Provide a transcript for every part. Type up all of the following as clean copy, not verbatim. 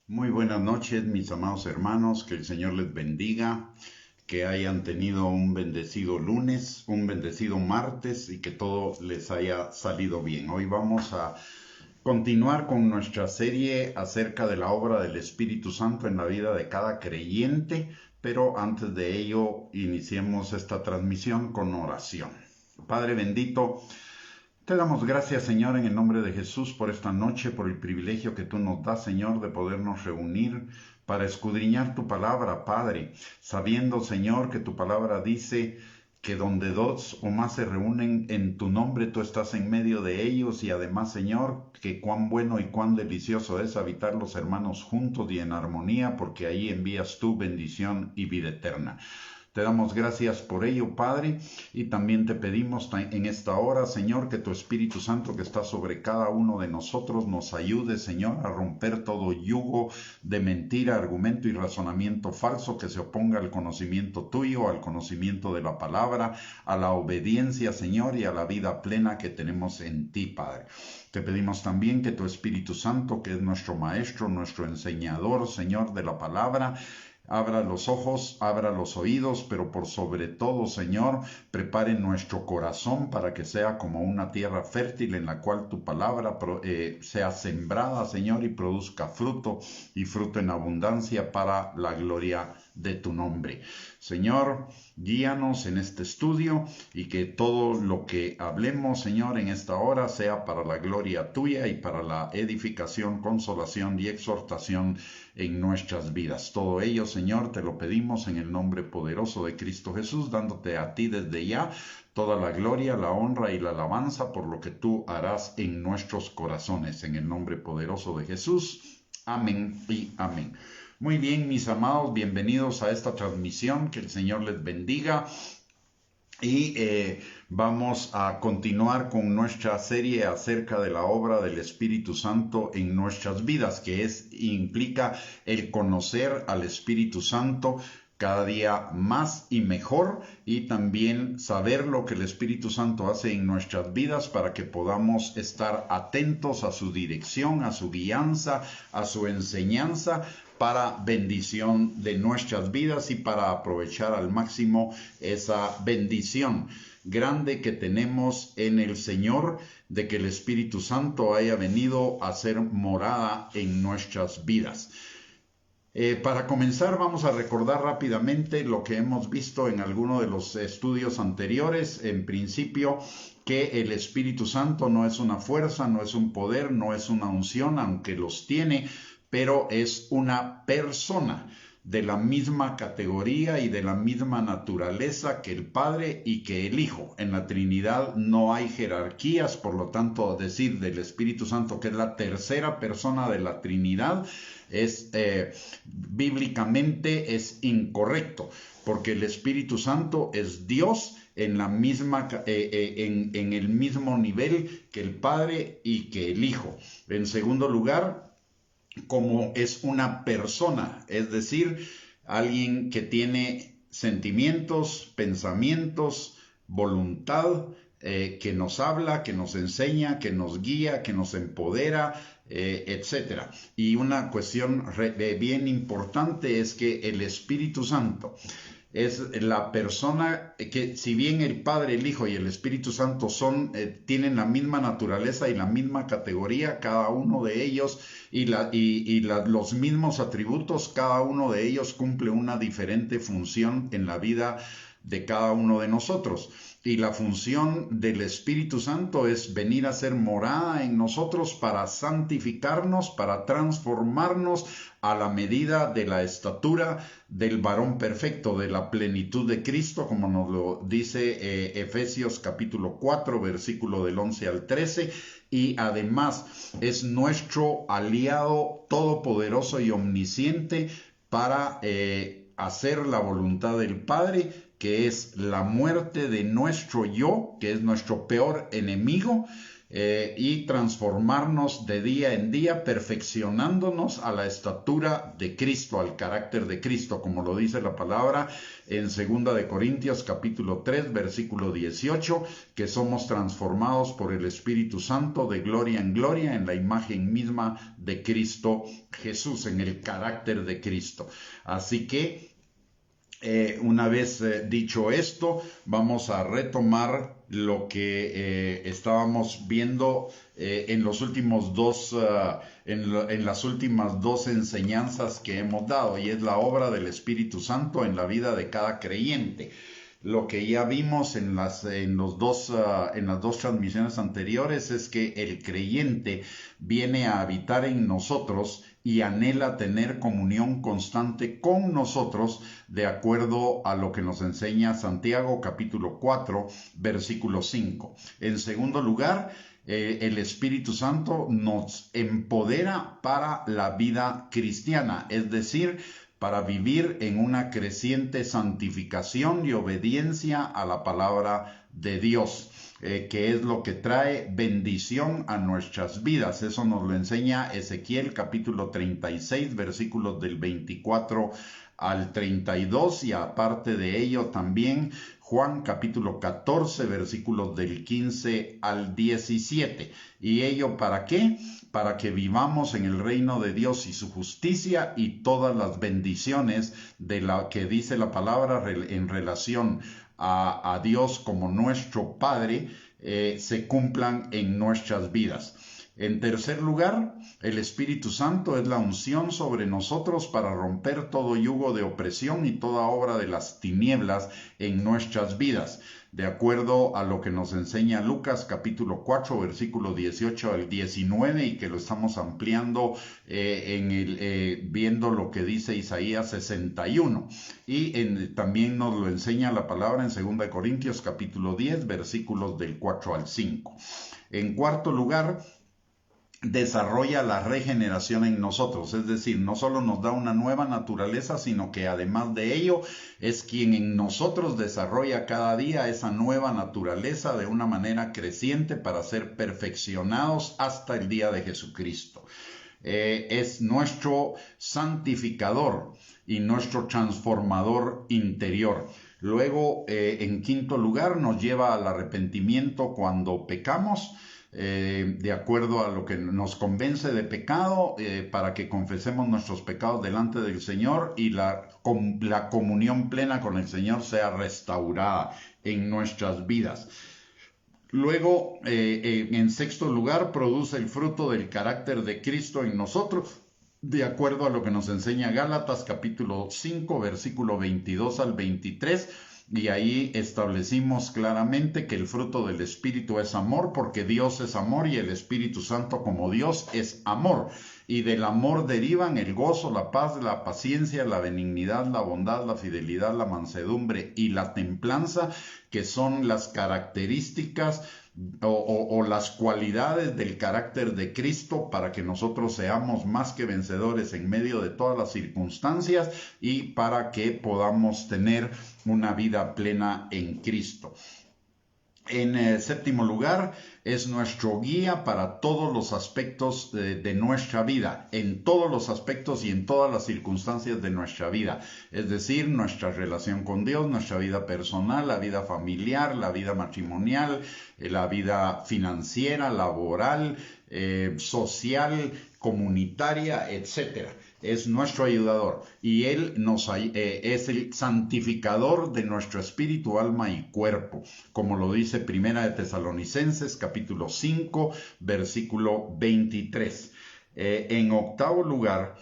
Muy buenas noches, mis amados hermanos, que el Señor les bendiga, que hayan tenido un bendecido lunes, un bendecido martes y que todo les haya salido bien. Hoy vamos a continuar con nuestra serie acerca de la obra del Espíritu Santo en la vida de cada creyente, pero antes de ello iniciemos esta transmisión con oración. Padre bendito, te damos gracias, Señor, en el nombre de Jesús por esta noche, por el privilegio que tú nos das, Señor, de podernos reunir para escudriñar tu palabra, Padre, sabiendo, Señor, que tu palabra dice que donde dos o más se reúnen en tu nombre, tú estás en medio de ellos y además, Señor, que cuán bueno y cuán delicioso es habitar los hermanos juntos y en armonía, porque ahí envías tu bendición y vida eterna. Te damos gracias por ello, Padre, y también te pedimos en esta hora, Señor, que tu Espíritu Santo que está sobre cada uno de nosotros nos ayude, Señor, a romper todo yugo de mentira, argumento y razonamiento falso que se oponga al conocimiento tuyo, al conocimiento de la palabra, a la obediencia, Señor, y a la vida plena que tenemos en ti, Padre. Te pedimos también que tu Espíritu Santo, que es nuestro Maestro, nuestro enseñador, Señor, de la palabra, abra los ojos, abra los oídos, pero por sobre todo, Señor, prepare nuestro corazón para que sea como una tierra fértil en la cual tu palabra sea sembrada, Señor, y produzca fruto y fruto en abundancia para la gloria de tu nombre. Señor, guíanos en este estudio y que todo lo que hablemos, Señor, en esta hora sea para la gloria tuya y para la edificación, consolación y exhortación en nuestras vidas. Todo ello, Señor, te lo pedimos en el nombre poderoso de Cristo Jesús, dándote a ti desde ya toda la gloria, la honra y la alabanza por lo que tú harás en nuestros corazones. En el nombre poderoso de Jesús. Amén y amén. Muy bien, mis amados, bienvenidos a esta transmisión. Que el Señor les bendiga. Y vamos a continuar con nuestra serie acerca de la obra del Espíritu Santo en nuestras vidas, que implica el conocer al Espíritu Santo cada día más y mejor, y también saber lo que el Espíritu Santo hace en nuestras vidas para que podamos estar atentos a su dirección, a su guianza, a su enseñanza, para bendición de nuestras vidas y para aprovechar al máximo esa bendición grande que tenemos en el Señor, de que el Espíritu Santo haya venido a ser morada en nuestras vidas. Para comenzar, vamos a recordar rápidamente lo que hemos visto en alguno de los estudios anteriores. En principio, que el Espíritu Santo no es una fuerza, no es un poder, no es una unción, aunque los tiene, pero es una persona de la misma categoría y de la misma naturaleza que el Padre y que el Hijo. En la Trinidad no hay jerarquías, por lo tanto, decir del Espíritu Santo que es la tercera persona de la Trinidad bíblicamente es incorrecto, porque el Espíritu Santo es Dios en el mismo nivel que el Padre y que el Hijo. En segundo lugar, como es una persona, es decir, alguien que tiene sentimientos, pensamientos, voluntad, que nos habla, que nos enseña, que nos guía, que nos empodera, etc. Y una cuestión bien importante es que el Espíritu Santo es la persona que, si bien el Padre, el Hijo y el Espíritu Santo tienen la misma naturaleza y la misma categoría, cada uno de ellos, los mismos atributos, cada uno de ellos cumple una diferente función en la vida de cada uno de nosotros. Y la función del Espíritu Santo es venir a ser morada en nosotros para santificarnos, para transformarnos a la medida de la estatura del varón perfecto, de la plenitud de Cristo, como nos lo dice Efesios capítulo 4, versículo del 11 al 13. Y además es nuestro aliado todopoderoso y omnisciente para hacer la voluntad del Padre, que es la muerte de nuestro yo, que es nuestro peor enemigo, y transformarnos de día en día, perfeccionándonos a la estatura de Cristo, al carácter de Cristo, como lo dice la palabra en 2 de Corintios capítulo 3, versículo 18, que somos transformados por el Espíritu Santo de gloria en gloria en la imagen misma de Cristo Jesús, en el carácter de Cristo. Así que una vez dicho esto, vamos a retomar lo que estábamos viendo en los últimos en las últimas dos enseñanzas que hemos dado, y es la obra del Espíritu Santo en la vida de cada creyente. Lo que ya vimos en las dos transmisiones anteriores es que el creyente viene a habitar en nosotros y anhela tener comunión constante con nosotros, de acuerdo a lo que nos enseña Santiago capítulo 4, versículo 5. En segundo lugar, el Espíritu Santo nos empodera para la vida cristiana, es decir, para vivir en una creciente santificación y obediencia a la palabra de Dios, que es lo que trae bendición a nuestras vidas. Eso nos lo enseña Ezequiel capítulo 36, versículos del 24 al 32, y aparte de ello también Juan capítulo 14, versículos del 15 al 17. ¿Y ello para qué? Para que vivamos en el reino de Dios y su justicia, y todas las bendiciones de la que dice la palabra en relación a Dios como nuestro Padre se cumplan en nuestras vidas. En tercer lugar, el Espíritu Santo es la unción sobre nosotros para romper todo yugo de opresión y toda obra de las tinieblas en nuestras vidas, de acuerdo a lo que nos enseña Lucas capítulo 4, versículo 18 al 19, y que lo estamos ampliando viendo lo que dice Isaías 61. Y también nos lo enseña la palabra en 2 de Corintios capítulo 10, versículos del 4 al 5. En cuarto lugar, desarrolla la regeneración en nosotros, es decir, no solo nos da una nueva naturaleza, sino que además de ello es quien en nosotros desarrolla cada día esa nueva naturaleza de una manera creciente para ser perfeccionados hasta el día de Jesucristo. Es nuestro santificador y nuestro transformador interior. Luego, en quinto lugar, nos lleva al arrepentimiento cuando pecamos, de acuerdo a lo que nos convence de pecado, para que confesemos nuestros pecados delante del Señor y la comunión plena con el Señor sea restaurada en nuestras vidas. Luego, en sexto lugar, produce el fruto del carácter de Cristo en nosotros, de acuerdo a lo que nos enseña Gálatas capítulo 5, versículo 22 al 23, y ahí establecimos claramente que el fruto del Espíritu es amor, porque Dios es amor y el Espíritu Santo como Dios es amor. Y del amor derivan el gozo, la paz, la paciencia, la benignidad, la bondad, la fidelidad, la mansedumbre y la templanza, que son las características o las cualidades del carácter de Cristo, para que nosotros seamos más que vencedores en medio de todas las circunstancias y para que podamos tener una vida plena en Cristo. En séptimo lugar, es nuestro guía para todos los aspectos de nuestra vida, en todos los aspectos y en todas las circunstancias de nuestra vida. Es decir, nuestra relación con Dios, nuestra vida personal, la vida familiar, la vida matrimonial, la vida financiera, laboral, social, comunitaria, etcétera. Es nuestro ayudador y Él es el santificador de nuestro espíritu, alma y cuerpo, como lo dice Primera de Tesalonicenses capítulo 5, versículo 23. En octavo lugar,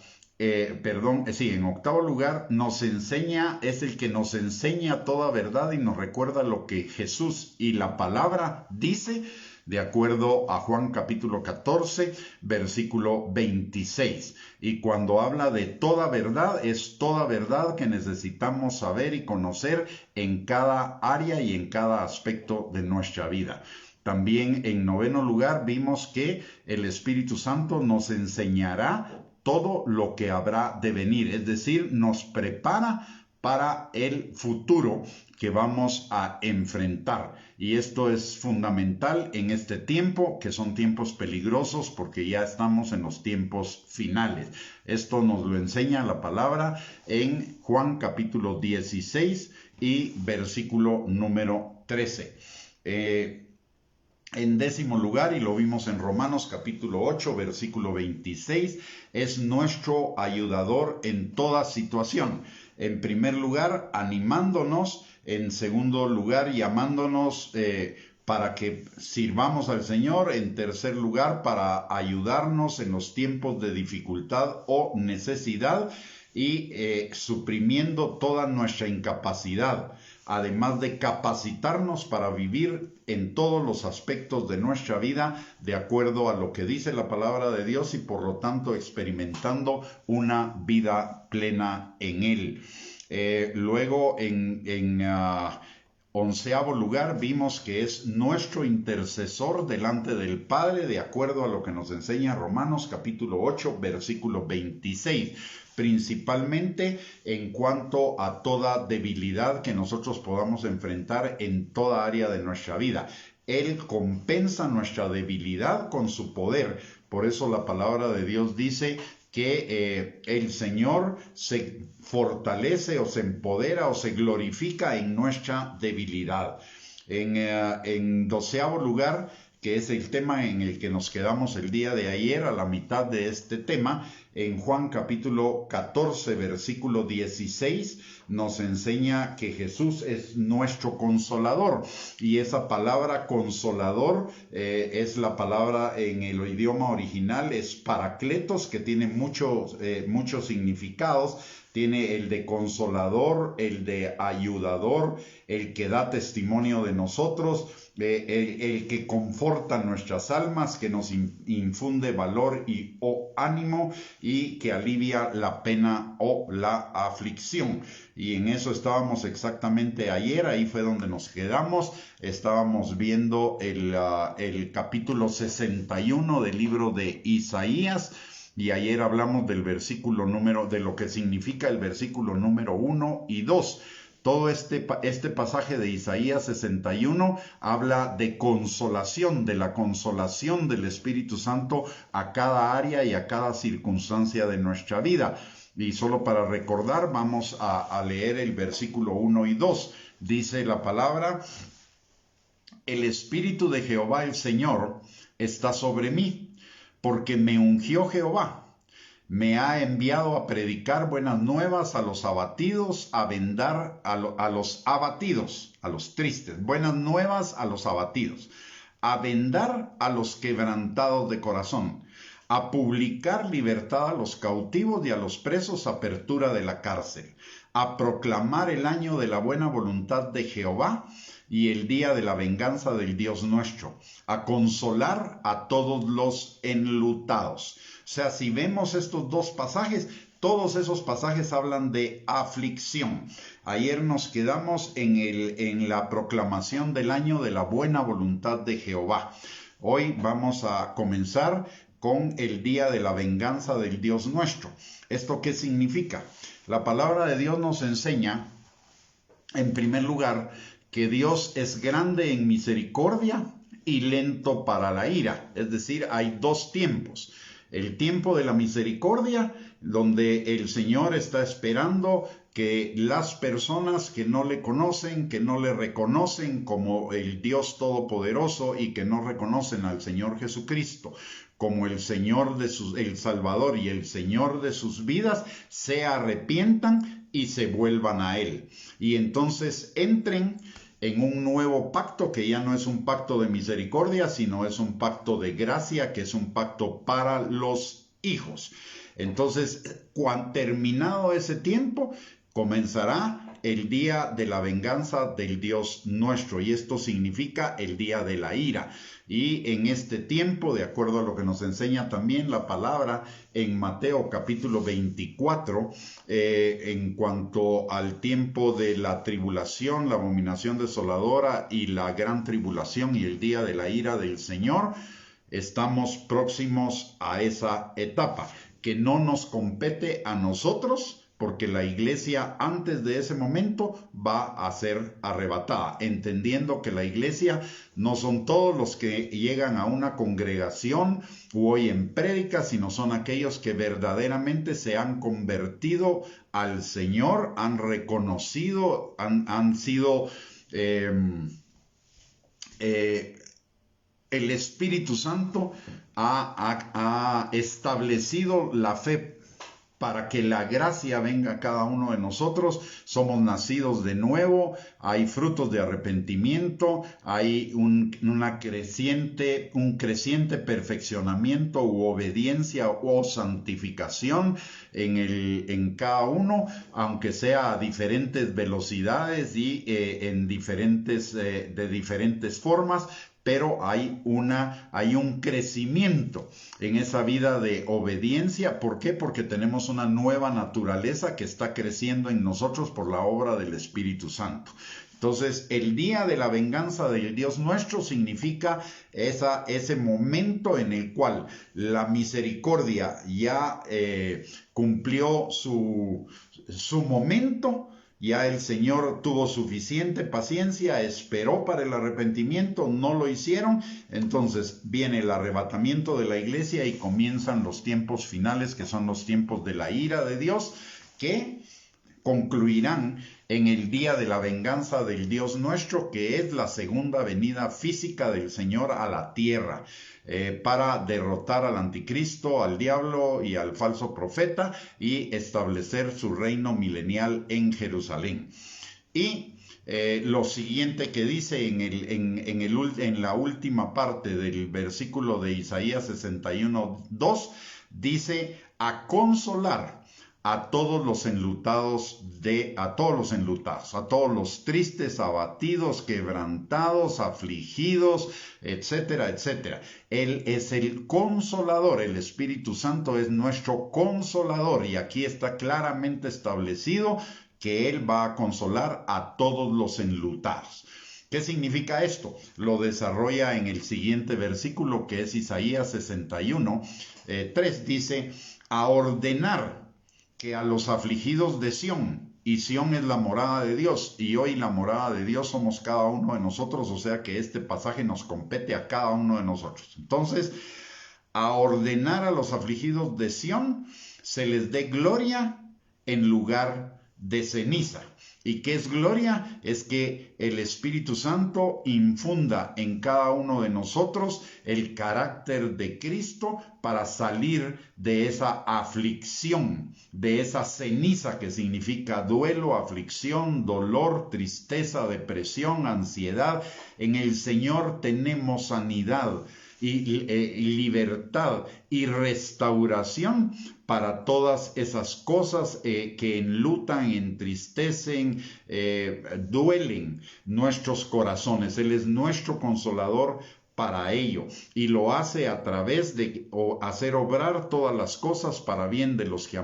nos enseña, es el que nos enseña toda verdad y nos recuerda lo que Jesús y la palabra dice, de acuerdo a Juan capítulo 14, versículo 26. Y cuando habla de toda verdad, es toda verdad que necesitamos saber y conocer en cada área y en cada aspecto de nuestra vida. También en noveno lugar vimos que el Espíritu Santo nos enseñará todo lo que habrá de venir, es decir, nos prepara para el futuro que vamos a enfrentar. Y esto es fundamental en este tiempo, que son tiempos peligrosos porque ya estamos en los tiempos finales. Esto nos lo enseña la palabra en Juan capítulo 16 y versículo número 13. En décimo lugar, y lo vimos en Romanos capítulo 8, versículo 26, es nuestro ayudador en toda situación. En primer lugar, animándonos. En segundo lugar, llamándonos para que sirvamos al Señor. En tercer lugar, para ayudarnos en los tiempos de dificultad o necesidad y suprimiendo toda nuestra incapacidad, además de capacitarnos para vivir en todos los aspectos de nuestra vida de acuerdo a lo que dice la palabra de Dios y por lo tanto experimentando una vida plena en Él. Luego en onceavo lugar vimos que es nuestro intercesor delante del Padre de acuerdo a lo que nos enseña Romanos capítulo 8 versículo 26. Principalmente en cuanto a toda debilidad que nosotros podamos enfrentar en toda área de nuestra vida. Él compensa nuestra debilidad con su poder. Por eso la palabra de Dios dice que el Señor se fortalece o se empodera o se glorifica en nuestra debilidad. En doceavo lugar, que es el tema en el que nos quedamos el día de ayer, a la mitad de este tema, en Juan capítulo 14, versículo 16, nos enseña que Jesús es nuestro consolador. Y esa palabra consolador es la palabra en el idioma original, es paracletos, que tiene muchos significados. Tiene el de consolador, el de ayudador, el que da testimonio de nosotros, el que conforta nuestras almas, que nos infunde valor o ánimo y que alivia la pena o la aflicción. Y en eso estábamos exactamente ayer, ahí fue donde nos quedamos. Estábamos viendo el capítulo 61 del libro de Isaías. Y ayer hablamos del de lo que significa el versículo número 1 y 2. Todo este pasaje de Isaías 61 habla de consolación, de la consolación del Espíritu Santo a cada área y a cada circunstancia de nuestra vida. Y solo para recordar, vamos a leer el versículo 1 y 2. Dice la palabra: el Espíritu de Jehová el Señor está sobre mí, porque me ungió Jehová, me ha enviado a predicar buenas nuevas a los abatidos, a vendar a los abatidos, a los tristes, buenas nuevas a los abatidos, a vendar a los quebrantados de corazón, a publicar libertad a los cautivos y a los presos, apertura de la cárcel, a proclamar el año de la buena voluntad de Jehová y el día de la venganza del Dios nuestro, a consolar a todos los enlutados. O sea, si vemos estos dos pasajes, todos esos pasajes hablan de aflicción. Ayer nos quedamos en la proclamación del año de la buena voluntad de Jehová. Hoy vamos a comenzar con el día de la venganza del Dios nuestro. ¿Esto qué significa? La palabra de Dios nos enseña, en primer lugar, que Dios es grande en misericordia y lento para la ira. Es decir, hay dos tiempos. El tiempo de la misericordia, donde el Señor está esperando que las personas que no le conocen, que no le reconocen como el Dios Todopoderoso y que no reconocen al Señor Jesucristo como el Señor el Salvador y el Señor de sus vidas, se arrepientan y se vuelvan a Él. Y entonces entren en un nuevo pacto que ya no es un pacto de misericordia, sino es un pacto de gracia, que es un pacto para los hijos. Entonces, terminado ese tiempo, comenzará el día de la venganza del Dios nuestro, y esto significa el día de la ira. Y en este tiempo, de acuerdo a lo que nos enseña también la palabra en Mateo capítulo 24, en cuanto al tiempo de la tribulación, la abominación desoladora y la gran tribulación y el día de la ira del Señor, estamos próximos a esa etapa que no nos compete a nosotros porque la iglesia antes de ese momento va a ser arrebatada, entendiendo que la iglesia no son todos los que llegan a una congregación o oyen prédicas, sino son aquellos que verdaderamente se han convertido al Señor, han reconocido, han sido... el Espíritu Santo ha establecido la fe para que la gracia venga a cada uno de nosotros. Somos nacidos de nuevo, hay frutos de arrepentimiento, hay un creciente perfeccionamiento u obediencia o santificación en cada uno, aunque sea a diferentes velocidades y de diferentes formas. Pero hay un crecimiento en esa vida de obediencia. ¿Por qué? Porque tenemos una nueva naturaleza que está creciendo en nosotros por la obra del Espíritu Santo. Entonces, el día de la venganza del Dios nuestro significa ese momento en el cual la misericordia ya cumplió su momento. Ya el Señor tuvo suficiente paciencia, esperó para el arrepentimiento, no lo hicieron. Entonces viene el arrebatamiento de la iglesia y comienzan los tiempos finales, que son los tiempos de la ira de Dios, que concluirán en el día de la venganza del Dios nuestro, que es la segunda venida física del Señor a la tierra, para derrotar al anticristo, al diablo y al falso profeta y establecer su reino milenial en Jerusalén. Y lo siguiente que dice en la última parte del versículo de Isaías 61:2, dice: a consolar a todos los enlutados, a todos los tristes, abatidos, quebrantados, afligidos, etcétera, etcétera. Él es el consolador, el Espíritu Santo es nuestro consolador, y aquí está claramente establecido que Él va a consolar a todos los enlutados. ¿Qué significa esto? Lo desarrolla en el siguiente versículo, que es Isaías 61:3, dice: a ordenar que a los afligidos de Sión, y Sión es la morada de Dios, y hoy la morada de Dios somos cada uno de nosotros, o sea que este pasaje nos compete a cada uno de nosotros. Entonces, a ordenar a los afligidos de Sión, se les dé gloria en lugar de ceniza. ¿Y qué es gloria? Es que el Espíritu Santo infunda en cada uno de nosotros el carácter de Cristo para salir de esa aflicción, de esa ceniza que significa duelo, aflicción, dolor, tristeza, depresión, ansiedad. En el Señor tenemos sanidad y libertad y restauración para todas esas cosas que enlutan, entristecen, duelen nuestros corazones. Él es nuestro consolador para ello, y lo hace a través de hacer obrar todas las cosas para bien de los que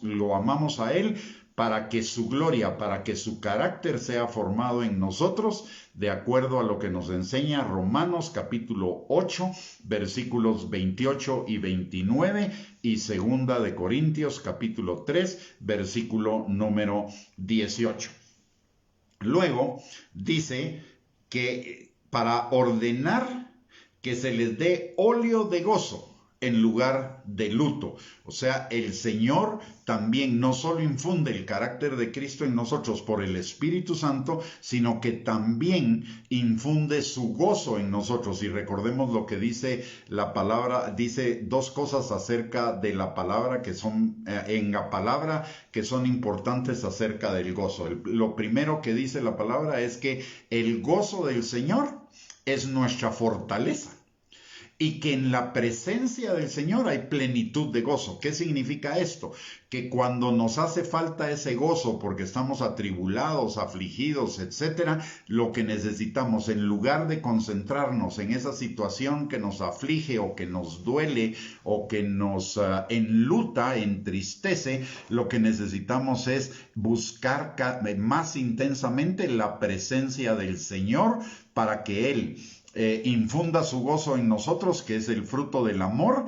lo amamos a Él, para que su gloria, para que su carácter sea formado en nosotros, de acuerdo a lo que nos enseña Romanos capítulo 8, versículos 28 y 29, y segunda de Corintios capítulo 3, versículo número 18. Luego dice que para ordenar que se les dé óleo de gozo en lugar de luto. O sea, el Señor también no solo infunde el carácter de Cristo en nosotros por el Espíritu Santo, sino que también infunde su gozo en nosotros. Y recordemos lo que dice la palabra, dice dos cosas acerca de la palabra que son, en la palabra, que son importantes acerca del gozo. Lo primero que dice la palabra es que el gozo del Señor es nuestra fortaleza, y que en la presencia del Señor hay plenitud de gozo. ¿Qué significa esto? Que cuando nos hace falta ese gozo porque estamos atribulados, afligidos, etcétera, lo que necesitamos, en lugar de concentrarnos en esa situación que nos aflige o que nos duele o que nos enluta, entristece, lo que necesitamos es buscar más intensamente la presencia del Señor para que Él infunda su gozo en nosotros, que es el fruto del amor,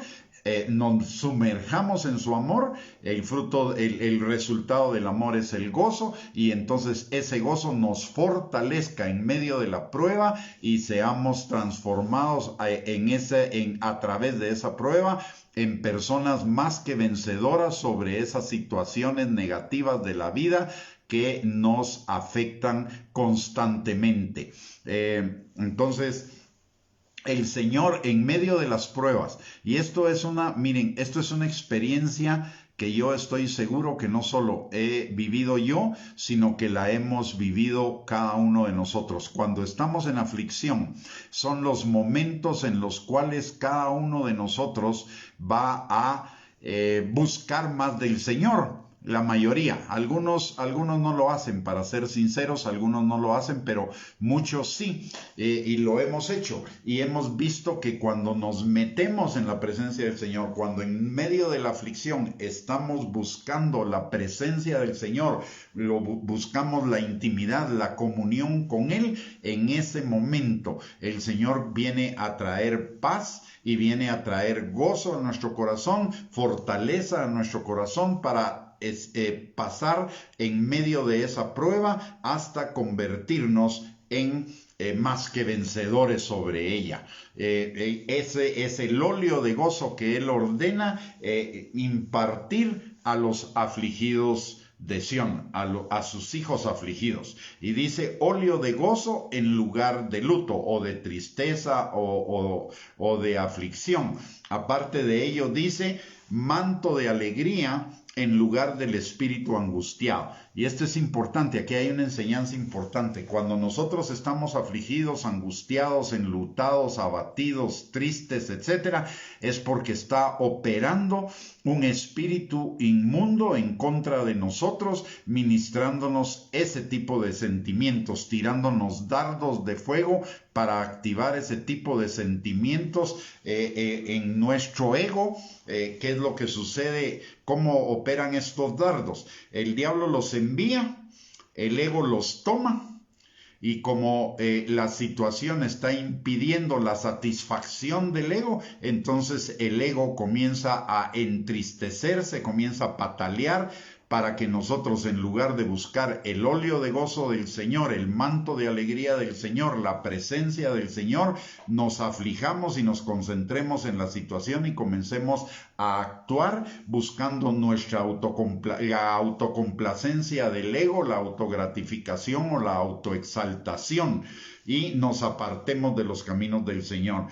nos sumerjamos en su amor, el resultado del amor es el gozo, y entonces ese gozo nos fortalezca en medio de la prueba y seamos transformados a través de esa prueba en personas más que vencedoras sobre esas situaciones negativas de la vida que nos afectan constantemente. Entonces, el Señor en medio de las pruebas, y esto es una experiencia que yo estoy seguro que no solo he vivido yo, sino que la hemos vivido cada uno de nosotros. Cuando estamos en aflicción, son los momentos en los cuales cada uno de nosotros va a buscar más del Señor. La mayoría, algunos no lo hacen, para ser sinceros, algunos no lo hacen, pero muchos sí, y lo hemos hecho, y hemos visto que cuando nos metemos en la presencia del Señor, cuando en medio de la aflicción estamos buscando la presencia del Señor, buscamos la intimidad, la comunión con Él, en ese momento el Señor viene a traer paz y viene a traer gozo a nuestro corazón, fortaleza a nuestro corazón para pasar en medio de esa prueba hasta convertirnos en más que vencedores sobre ella. Ese es el óleo de gozo que Él ordena impartir a los afligidos de Sión, a sus hijos afligidos. Y dice óleo de gozo en lugar de luto o de tristeza o de aflicción. Aparte de ello dice manto de alegría en lugar del espíritu angustiado. Y esto es importante, aquí hay una enseñanza importante. Cuando nosotros estamos afligidos, angustiados, enlutados, abatidos, tristes, etc., es porque está operando un espíritu inmundo en contra de nosotros, ministrándonos ese tipo de sentimientos, tirándonos dardos de fuego para activar ese tipo de sentimientos en nuestro ego. ¿Qué es lo que sucede? ¿Cómo operan estos dardos? El diablo los envía, el ego los toma, y como la situación está impidiendo la satisfacción del ego, entonces el ego comienza a entristecerse, comienza a patalear, para que nosotros, en lugar de buscar el óleo de gozo del Señor, el manto de alegría del Señor, la presencia del Señor, nos aflijamos y nos concentremos en la situación y comencemos a actuar buscando la autocomplacencia del ego, la autogratificación o la autoexaltación, y nos apartemos de los caminos del Señor.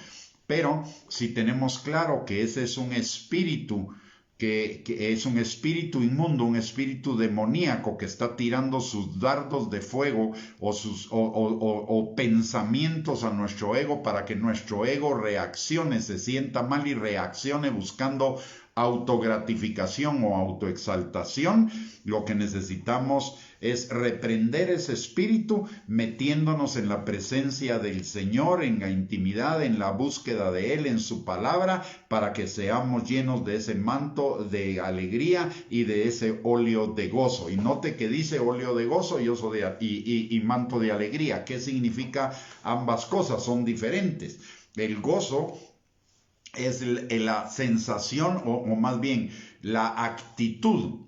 Pero si tenemos claro que ese es un espíritu, que es un espíritu inmundo, un espíritu demoníaco que está tirando sus dardos de fuego o pensamientos a nuestro ego para que nuestro ego reaccione, se sienta mal y reaccione buscando autogratificación o autoexaltación. Lo que necesitamos es reprender ese espíritu metiéndonos en la presencia del Señor, en la intimidad, en la búsqueda de Él, en su palabra, para que seamos llenos de ese manto de alegría y de ese óleo de gozo. Y note que dice óleo de gozo y manto de alegría. ¿Qué significa ambas cosas? Son diferentes. El gozo es la sensación o más bien la actitud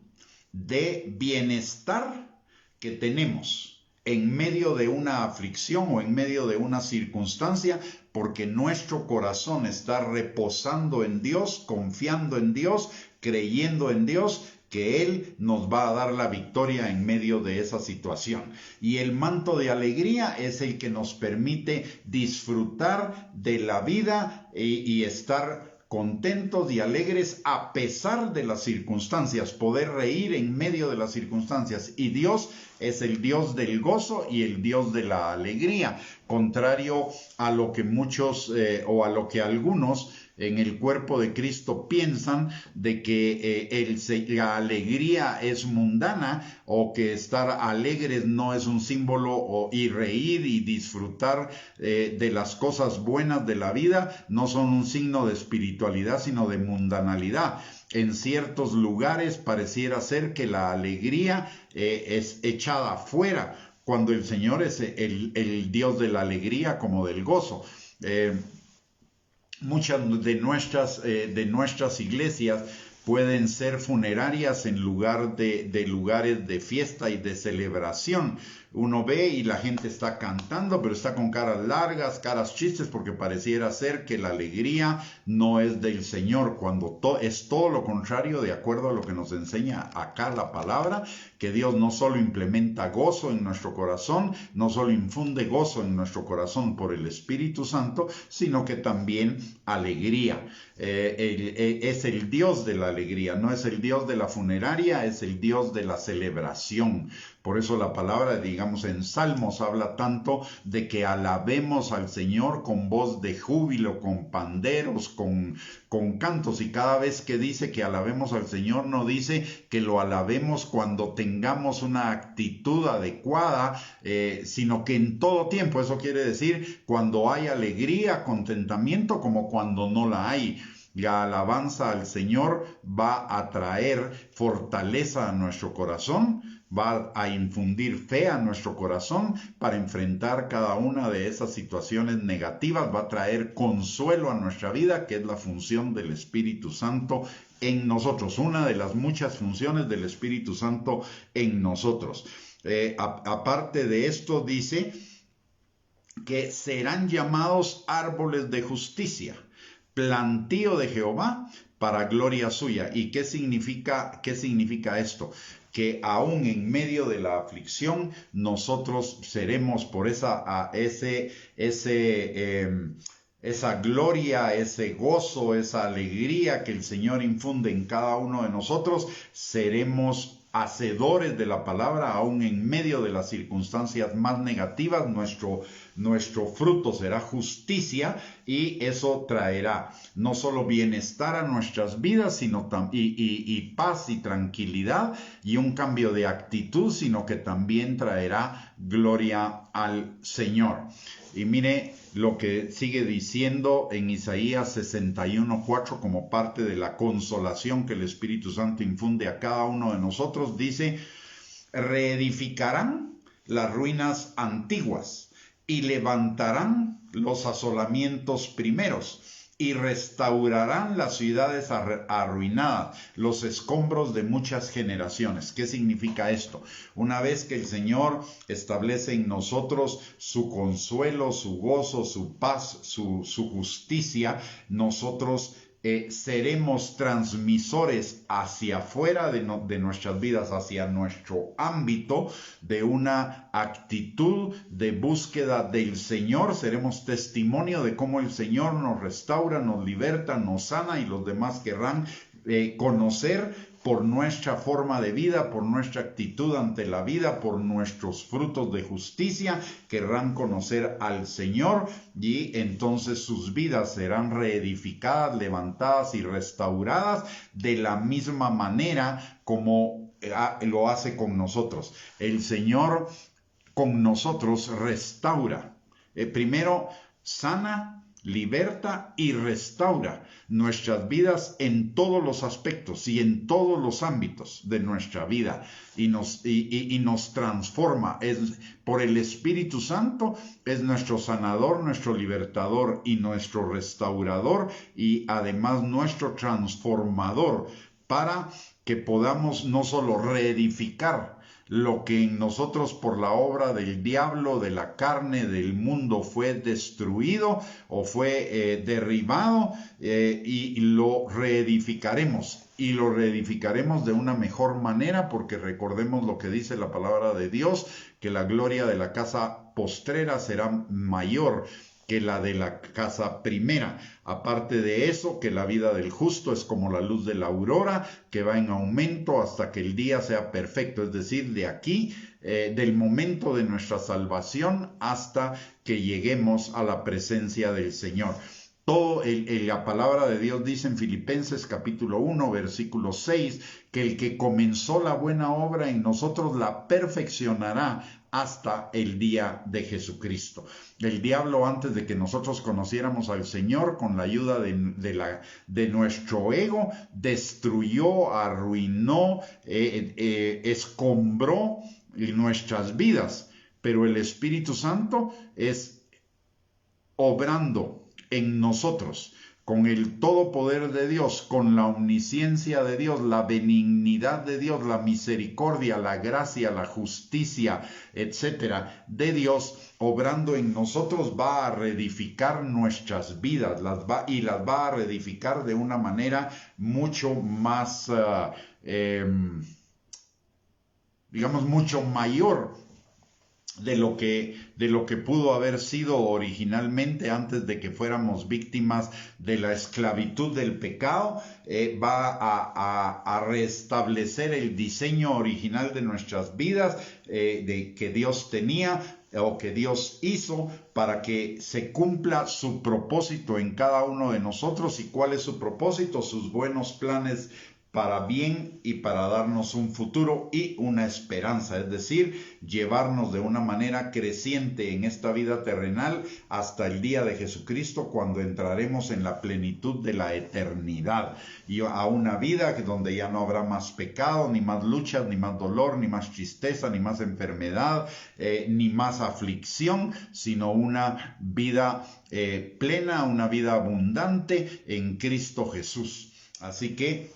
de bienestar que tenemos en medio de una aflicción o en medio de una circunstancia, porque nuestro corazón está reposando en Dios, confiando en Dios, creyendo en Dios, que Él nos va a dar la victoria en medio de esa situación. Y el manto de alegría es el que nos permite disfrutar de la vida y estar contentos y alegres a pesar de las circunstancias, poder reír en medio de las circunstancias. Y Dios es el Dios del gozo y el Dios de la alegría, contrario a lo que muchos o a lo que algunos en el cuerpo de Cristo piensan, de que la alegría es mundana, o que estar alegres no es un símbolo, y reír y disfrutar de las cosas buenas de la vida no son un signo de espiritualidad, sino de mundanalidad. En ciertos lugares pareciera ser que la alegría es echada afuera, cuando el Señor es el Dios de la alegría como del gozo. muchas de nuestras iglesias pueden ser funerarias en lugar de lugares de fiesta y de celebración. Uno ve y la gente está cantando, pero está con caras largas, caras chistes, porque pareciera ser que la alegría no es del Señor, cuando es todo lo contrario, de acuerdo a lo que nos enseña acá la palabra, que Dios no solo implementa gozo en nuestro corazón, no solo infunde gozo en nuestro corazón por el Espíritu Santo, sino que también alegría. Es el Dios de la alegría, no es el Dios de la funeraria, es el Dios de la celebración. Por eso la palabra, digamos, en Salmos habla tanto de que alabemos al Señor con voz de júbilo, con panderos, con cantos. Y cada vez que dice que alabemos al Señor, no dice que lo alabemos cuando tengamos una actitud adecuada, sino que en todo tiempo. Eso quiere decir cuando hay alegría, contentamiento, como cuando no la hay. La alabanza al Señor va a traer fortaleza a nuestro corazón, va a infundir fe a nuestro corazón para enfrentar cada una de esas situaciones negativas, va a traer consuelo a nuestra vida, que es la función del Espíritu Santo en nosotros, una de las muchas funciones del Espíritu Santo en nosotros. Aparte de esto, dice que serán llamados árboles de justicia, plantío de Jehová para gloria suya. ¿Y qué significa esto? Que aún en medio de la aflicción nosotros seremos por esa gloria, ese gozo, esa alegría que el Señor infunde en cada uno de nosotros, seremos hacedores de la palabra, aún en medio de las circunstancias más negativas. Nuestro fruto será justicia, y eso traerá no solo bienestar a nuestras vidas, sino y paz y tranquilidad y un cambio de actitud, sino que también traerá gloria al Señor. Y mire lo que sigue diciendo en Isaías 61:4 como parte de la consolación que el Espíritu Santo infunde a cada uno de nosotros. Dice: reedificarán las ruinas antiguas y levantarán los asolamientos primeros, y restaurarán las ciudades arruinadas, los escombros de muchas generaciones. ¿Qué significa esto? Una vez que el Señor establece en nosotros su consuelo, su gozo, su paz, su justicia, nosotros seremos transmisores hacia afuera de nuestras vidas, hacia nuestro ámbito, de una actitud de búsqueda del Señor. Seremos testimonio de cómo el Señor nos restaura, nos liberta, nos sana, y los demás querrán conocer por nuestra forma de vida, por nuestra actitud ante la vida, por nuestros frutos de justicia, querrán conocer al Señor, y entonces sus vidas serán reedificadas, levantadas y restauradas de la misma manera como lo hace con nosotros. El Señor con nosotros restaura. Primero sana, liberta y restaura nuestras vidas en todos los aspectos y en todos los ámbitos de nuestra vida, y nos transforma. Por el Espíritu Santo es nuestro sanador, nuestro libertador y nuestro restaurador, y además nuestro transformador, para que podamos no solo reedificar lo que en nosotros por la obra del diablo, de la carne, del mundo fue destruido o fue derribado, y lo reedificaremos. Y lo reedificaremos de una mejor manera, porque recordemos lo que dice la palabra de Dios, que la gloria de la casa postrera será mayor que la de la casa primera. Aparte de eso, que la vida del justo es como la luz de la aurora, que va en aumento hasta que el día sea perfecto. Es decir, de aquí, del momento de nuestra salvación hasta que lleguemos a la presencia del Señor. Todo la palabra de Dios dice en Filipenses capítulo 1, versículo 6, que el que comenzó la buena obra en nosotros la perfeccionará hasta el día de Jesucristo. El diablo, antes de que nosotros conociéramos al Señor, con la ayuda de nuestro ego, destruyó, arruinó, escombró nuestras vidas. Pero el Espíritu Santo es obrando en nosotros con el todo poder de Dios, con la omnisciencia de Dios, la benignidad de Dios, la misericordia, la gracia, la justicia, etcétera, de Dios, obrando en nosotros, va a reedificar nuestras vidas, las va a reedificar de una manera mucho más, digamos, mucho mayor de lo que pudo haber sido originalmente antes de que fuéramos víctimas de la esclavitud del pecado. Va a restablecer el diseño original de nuestras vidas, de que Dios tenía o que Dios hizo para que se cumpla su propósito en cada uno de nosotros. ¿Y cuál es su propósito? Sus buenos planes para bien y para darnos un futuro y una esperanza, es decir, llevarnos de una manera creciente en esta vida terrenal hasta el día de Jesucristo, cuando entraremos en la plenitud de la eternidad y a una vida donde ya no habrá más pecado, ni más luchas, ni más dolor, ni más tristeza, ni más enfermedad, ni más aflicción, sino una vida plena, una vida abundante en Cristo Jesús. Así que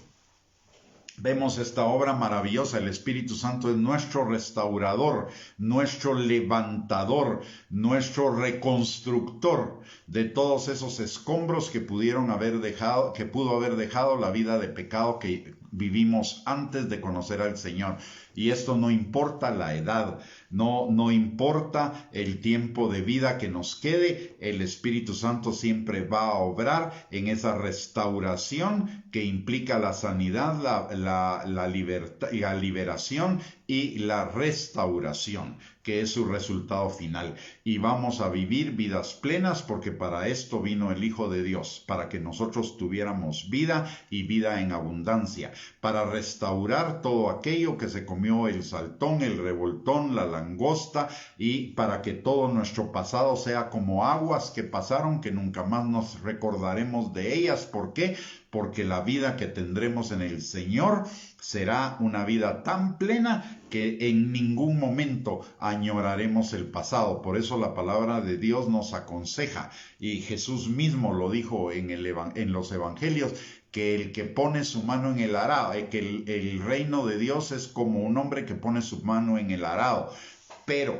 vemos esta obra maravillosa. El Espíritu Santo es nuestro restaurador, nuestro levantador, nuestro reconstructor de todos esos escombros que pudo haber dejado la vida de pecado que vivimos antes de conocer al Señor. Y esto no importa la edad, no importa el tiempo de vida que nos quede, el Espíritu Santo siempre va a obrar en esa restauración que implica la sanidad, la libertad, la liberación y la restauración, que es su resultado final. Y vamos a vivir vidas plenas, porque para esto vino el Hijo de Dios, para que nosotros tuviéramos vida y vida en abundancia, para restaurar todo aquello que se comió el saltón, el revoltón, la langosta, y para que todo nuestro pasado sea como aguas que pasaron, que nunca más nos recordaremos de ellas. ¿Por qué? Porque la vida que tendremos en el Señor será una vida tan plena que en ningún momento añoraremos el pasado. Por eso la palabra de Dios nos aconseja, y Jesús mismo lo dijo en los evangelios, que el que pone su mano en el arado, que el reino de Dios es como un hombre que pone su mano en el arado. Pero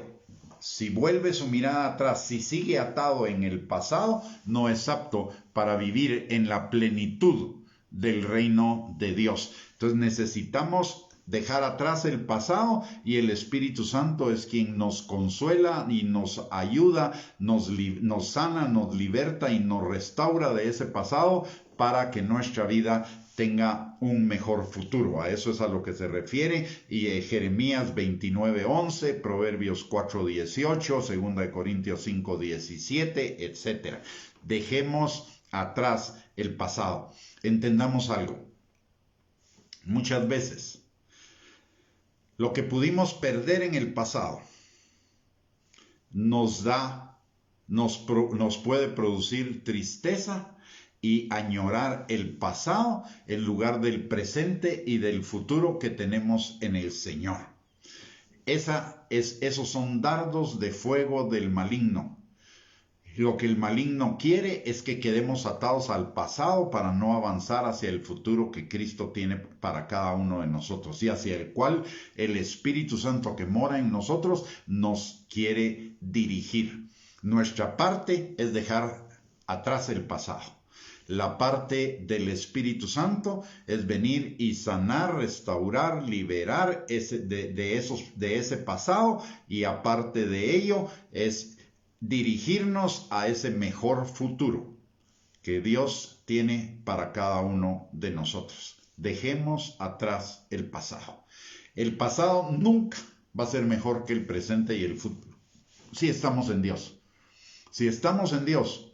si vuelve su mirada atrás, si sigue atado en el pasado, no es apto para vivir en la plenitud del reino de Dios. Entonces necesitamos dejar atrás el pasado, y el Espíritu Santo es quien nos consuela y nos ayuda, nos sana, nos liberta y nos restaura de ese pasado para que nuestra vida tenga un mejor futuro. A eso es a lo que se refiere. Y Jeremías 29:11, Proverbios 4:18, 2 Corintios 5:17, etc. Dejemos atrás el pasado. Entendamos algo. Muchas veces lo que pudimos perder en el pasado nos puede producir tristeza y añorar el pasado en lugar del presente y del futuro que tenemos en el Señor. Esos son dardos de fuego del maligno. Lo que el maligno quiere es que quedemos atados al pasado para no avanzar hacia el futuro que Cristo tiene para cada uno de nosotros, y hacia el cual el Espíritu Santo que mora en nosotros nos quiere dirigir. Nuestra parte es dejar atrás el pasado. La parte del Espíritu Santo es venir y sanar, restaurar, liberar de ese pasado, y aparte de ello es dirigirnos a ese mejor futuro que Dios tiene para cada uno de nosotros. Dejemos atrás el pasado. El pasado nunca va a ser mejor que el presente y el futuro, si estamos en Dios. Si estamos en Dios,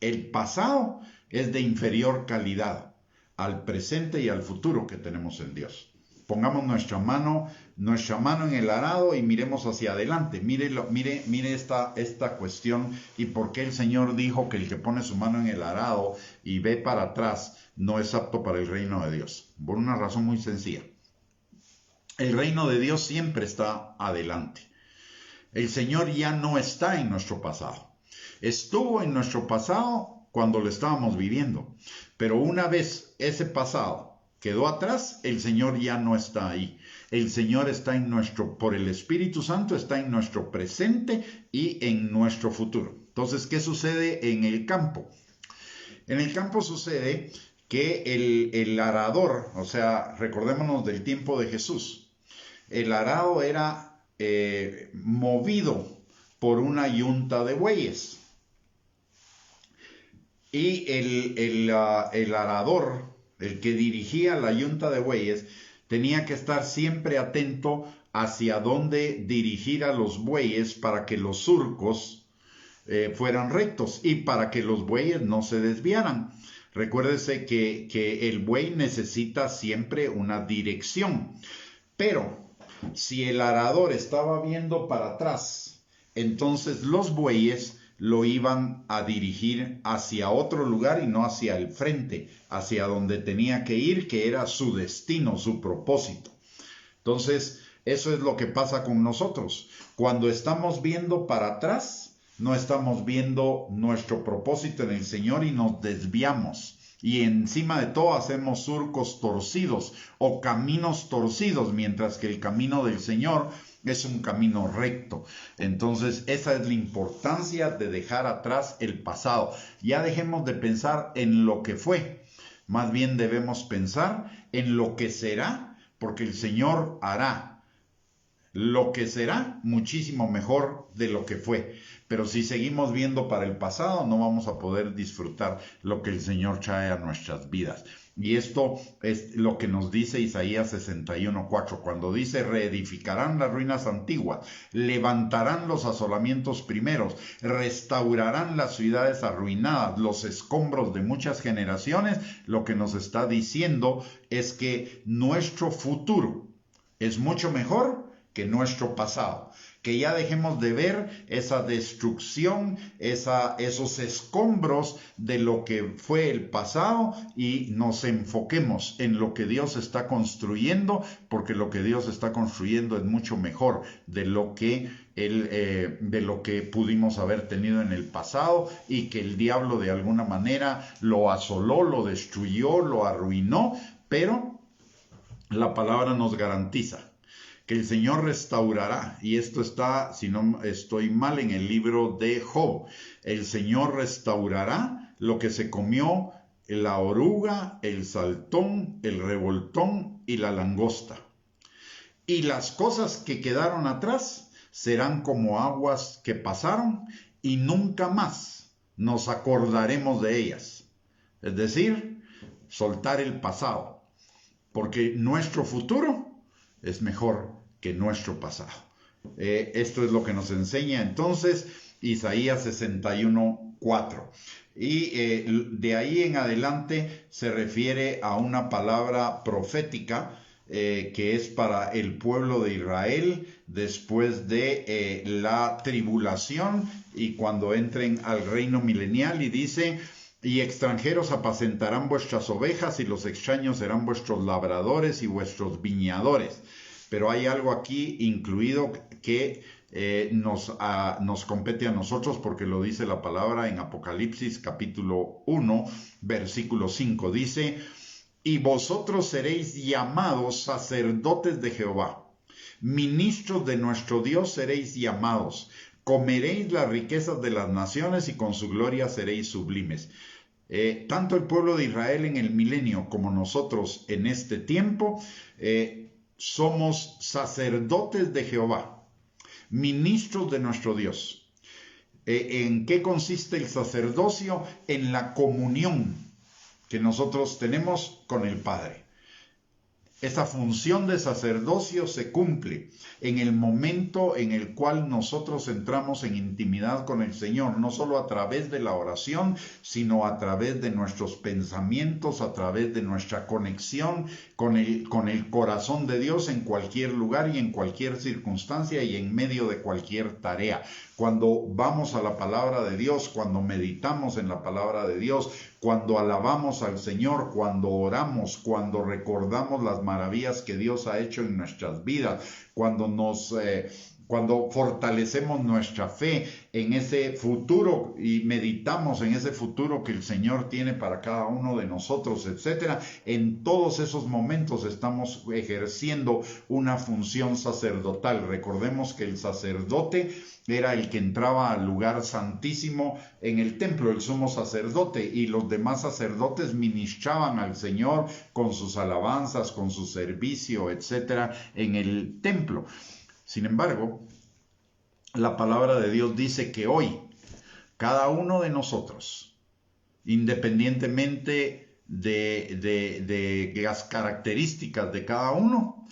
el pasado es de inferior calidad al presente y al futuro que tenemos en Dios. Pongamos nuestra mano en el arado y miremos hacia adelante. Mire esta cuestión, y por qué el Señor dijo que el que pone su mano en el arado y ve para atrás no es apto para el reino de Dios. Por una razón muy sencilla. El reino de Dios siempre está adelante. El Señor ya no está en nuestro pasado. Estuvo en nuestro pasado cuando lo estábamos viviendo. Pero una vez ese pasado quedó atrás, el Señor ya no está ahí. El Señor está por el Espíritu Santo, está en nuestro presente y en nuestro futuro. Entonces, ¿qué sucede en el campo? En el campo sucede que el arador, o sea, recordémonos del tiempo de Jesús, el arado era movido por una yunta de bueyes. Y el arador, el que dirigía la yunta de bueyes, tenía que estar siempre atento hacia dónde dirigir a los bueyes para que los surcos fueran rectos y para que los bueyes no se desviaran. Recuérdese que el buey necesita siempre una dirección. Pero si el arador estaba viendo para atrás, entonces los bueyes lo iban a dirigir hacia otro lugar y no hacia el frente, hacia donde tenía que ir, que era su destino, su propósito. Entonces, eso es lo que pasa con nosotros. Cuando estamos viendo para atrás, no estamos viendo nuestro propósito en el Señor y nos desviamos. Y encima de todo hacemos surcos torcidos o caminos torcidos, mientras que el camino del Señor es un camino recto. Entonces, esa es la importancia de dejar atrás el pasado. Ya dejemos de pensar en lo que fue. Más bien debemos pensar en lo que será, porque el Señor hará lo que será muchísimo mejor de lo que fue. Pero si seguimos viendo para el pasado, no vamos a poder disfrutar lo que el Señor trae a nuestras vidas. Y esto es lo que nos dice Isaías 61:4, cuando dice: reedificarán las ruinas antiguas, levantarán los asolamientos primeros, restaurarán las ciudades arruinadas, los escombros de muchas generaciones. Lo que nos está diciendo es que nuestro futuro es mucho mejor que nuestro pasado. Que ya dejemos de ver esa destrucción, esos escombros de lo que fue el pasado y nos enfoquemos en lo que Dios está construyendo, porque lo que Dios está construyendo es mucho mejor de lo que pudimos haber tenido en el pasado y que el diablo de alguna manera lo asoló, lo destruyó, lo arruinó, pero la palabra nos garantiza que el Señor restaurará, y esto está, si no estoy mal, en el libro de Job. El Señor restaurará lo que se comió la oruga, el saltón, el revoltón y la langosta. Y las cosas que quedaron atrás serán como aguas que pasaron y nunca más nos acordaremos de ellas. Es decir, soltar el pasado, porque nuestro futuro es mejor que nuestro pasado. Esto es lo que nos enseña entonces Isaías 61:4. Y de ahí en adelante se refiere a una palabra profética que es para el pueblo de Israel después de la tribulación y cuando entren al reino milenial, y dice: y extranjeros apacentarán vuestras ovejas, y los extraños serán vuestros labradores y vuestros viñadores. Pero hay algo aquí incluido que nos compete a nosotros, porque lo dice la palabra en Apocalipsis capítulo 1, versículo 5. Dice: y vosotros seréis llamados sacerdotes de Jehová, ministros de nuestro Dios seréis llamados. Comeréis las riquezas de las naciones y con su gloria seréis sublimes. Tanto el pueblo de Israel en el milenio como nosotros en este tiempo somos sacerdotes de Jehová, ministros de nuestro Dios. ¿En qué consiste el sacerdocio? En la comunión que nosotros tenemos con el Padre. Esa función de sacerdocio se cumple en el momento en el cual nosotros entramos en intimidad con el Señor, no solo a través de la oración, sino a través de nuestros pensamientos, a través de nuestra conexión con el corazón de Dios en cualquier lugar y en cualquier circunstancia y en medio de cualquier tarea. Cuando vamos a la palabra de Dios, cuando meditamos en la palabra de Dios, cuando alabamos al Señor, cuando oramos, cuando recordamos las maravillas que Dios ha hecho en nuestras vidas, cuando nos cuando fortalecemos nuestra fe en ese futuro y meditamos en ese futuro que el Señor tiene para cada uno de nosotros, etcétera, en todos esos momentos estamos ejerciendo una función sacerdotal. Recordemos que el sacerdote era el que entraba al lugar santísimo en el templo, el sumo sacerdote, y los demás sacerdotes ministraban al Señor con sus alabanzas, con su servicio, etcétera, en el templo. Sin embargo, la palabra de Dios dice que hoy cada uno de nosotros, independientemente de las características de cada uno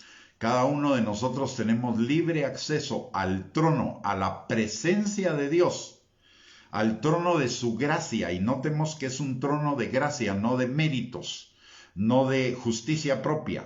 de nosotros tenemos libre acceso al trono, a la presencia de Dios, al trono de su gracia. Y notemos que es un trono de gracia, no de méritos, no de justicia propia,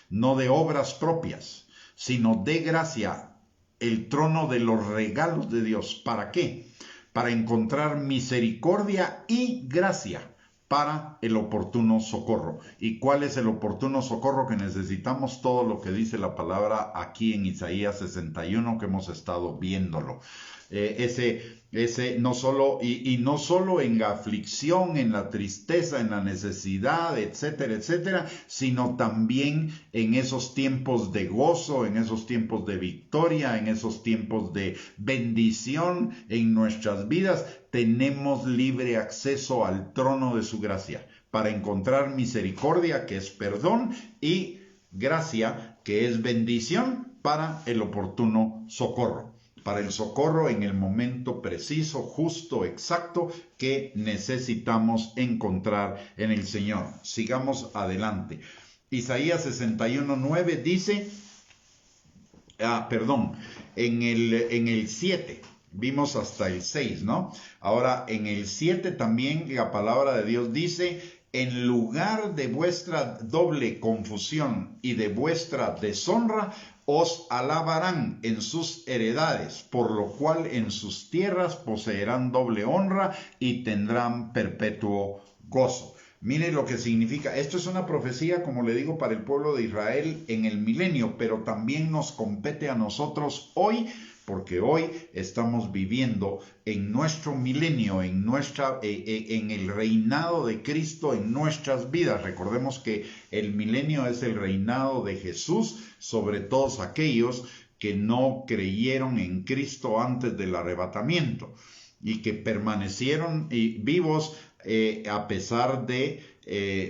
no de obras propias, sino de gracia, el trono de los regalos de Dios. ¿Para qué? Para encontrar misericordia y gracia para el oportuno socorro. ¿Y cuál es el oportuno socorro que necesitamos? Todo lo que dice la palabra aquí en Isaías 61, que hemos estado viéndolo. No solo en la aflicción, en la tristeza, en la necesidad, etcétera, etcétera, sino también en esos tiempos de gozo, en esos tiempos de victoria, en esos tiempos de bendición en nuestras vidas. Tenemos libre acceso al trono de su gracia para encontrar misericordia, que es perdón, y gracia, que es bendición, para el oportuno socorro. Para el socorro en el momento preciso, justo, exacto que necesitamos encontrar en el Señor. Sigamos adelante. Isaías 61:9 dice, en el 7, vimos hasta el 6, ¿no? Ahora en el 7 también la palabra de Dios dice: en lugar de vuestra doble confusión y de vuestra deshonra, os alabarán en sus heredades, por lo cual en sus tierras poseerán doble honra y tendrán perpetuo gozo. Mire lo que significa. Esto es una profecía, como le digo, para el pueblo de Israel en el milenio, pero también nos compete a nosotros hoy, porque hoy estamos viviendo en nuestro milenio, en el reinado de Cristo en nuestras vidas. Recordemos que el milenio es el reinado de Jesús sobre todos aquellos que no creyeron en Cristo antes del arrebatamiento y que permanecieron vivos a pesar de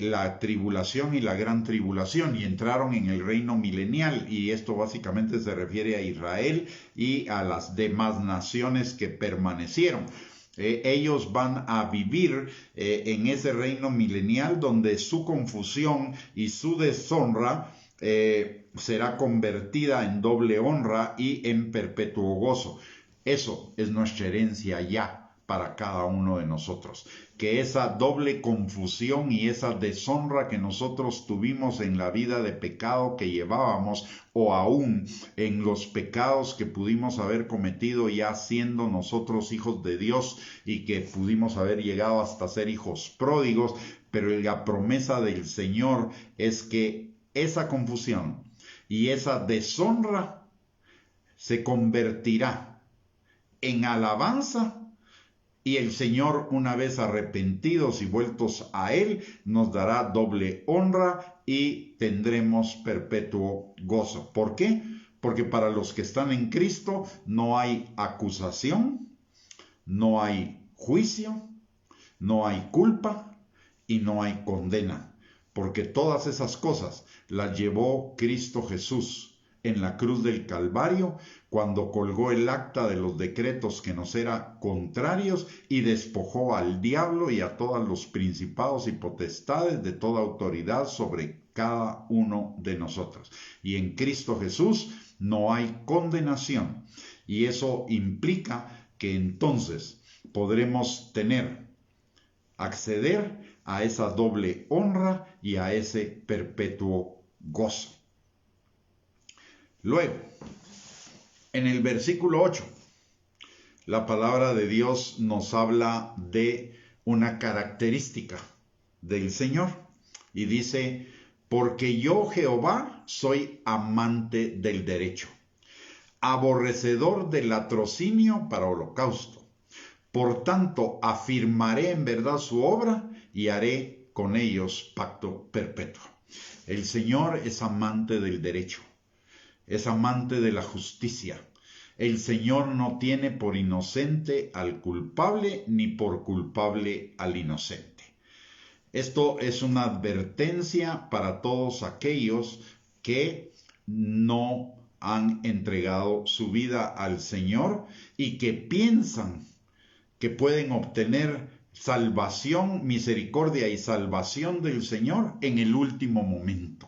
la tribulación y la gran tribulación, y entraron en el reino milenial, y esto básicamente se refiere a Israel y a las demás naciones que permanecieron. Ellos van a vivir en ese reino milenial donde su confusión y su deshonra será convertida en doble honra y en perpetuo gozo. Eso es nuestra herencia ya para cada uno de nosotros. Que esa doble confusión y esa deshonra que nosotros tuvimos en la vida de pecado que llevábamos, o aún en los pecados que pudimos haber cometido ya siendo nosotros hijos de Dios, y que pudimos haber llegado hasta ser hijos pródigos, pero la promesa del Señor es que esa confusión y esa deshonra se convertirá en alabanza, y el Señor, una vez arrepentidos y vueltos a Él, nos dará doble honra y tendremos perpetuo gozo. ¿Por qué? Porque para los que están en Cristo no hay acusación, no hay juicio, no hay culpa y no hay condena. Porque todas esas cosas las llevó Cristo Jesús en la cruz del Calvario, cuando colgó el acta de los decretos que nos eran contrarios y despojó al diablo y a todos los principados y potestades de toda autoridad sobre cada uno de nosotros. Y en Cristo Jesús no hay condenación. Y eso implica que entonces podremos acceder a esa doble honra y a ese perpetuo gozo. Luego, en el versículo 8, la palabra de Dios nos habla de una característica del Señor y dice: porque yo, Jehová, soy amante del derecho. aborrecedor del latrocinio para holocausto. Por tanto, afirmaré en verdad su obra y haré con ellos pacto perpetuo. El Señor es amante del derecho, es amante de la justicia. El Señor no tiene por inocente al culpable ni por culpable al inocente. Esto es una advertencia para todos aquellos que no han entregado su vida al Señor y que piensan que pueden obtener salvación, misericordia y salvación del Señor en el último momento.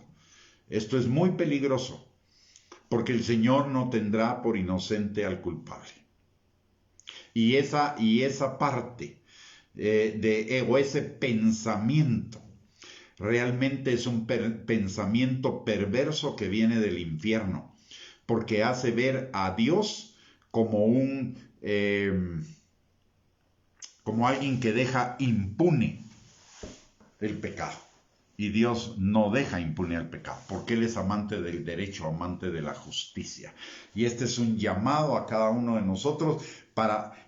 Esto es muy peligroso, porque el Señor no tendrá por inocente al culpable. Y esa parte o ese pensamiento realmente es un pensamiento perverso que viene del infierno, porque hace ver a Dios como como alguien que deja impune el pecado. Y Dios no deja impune el pecado, porque Él es amante del derecho, amante de la justicia. Y este es un llamado a cada uno de nosotros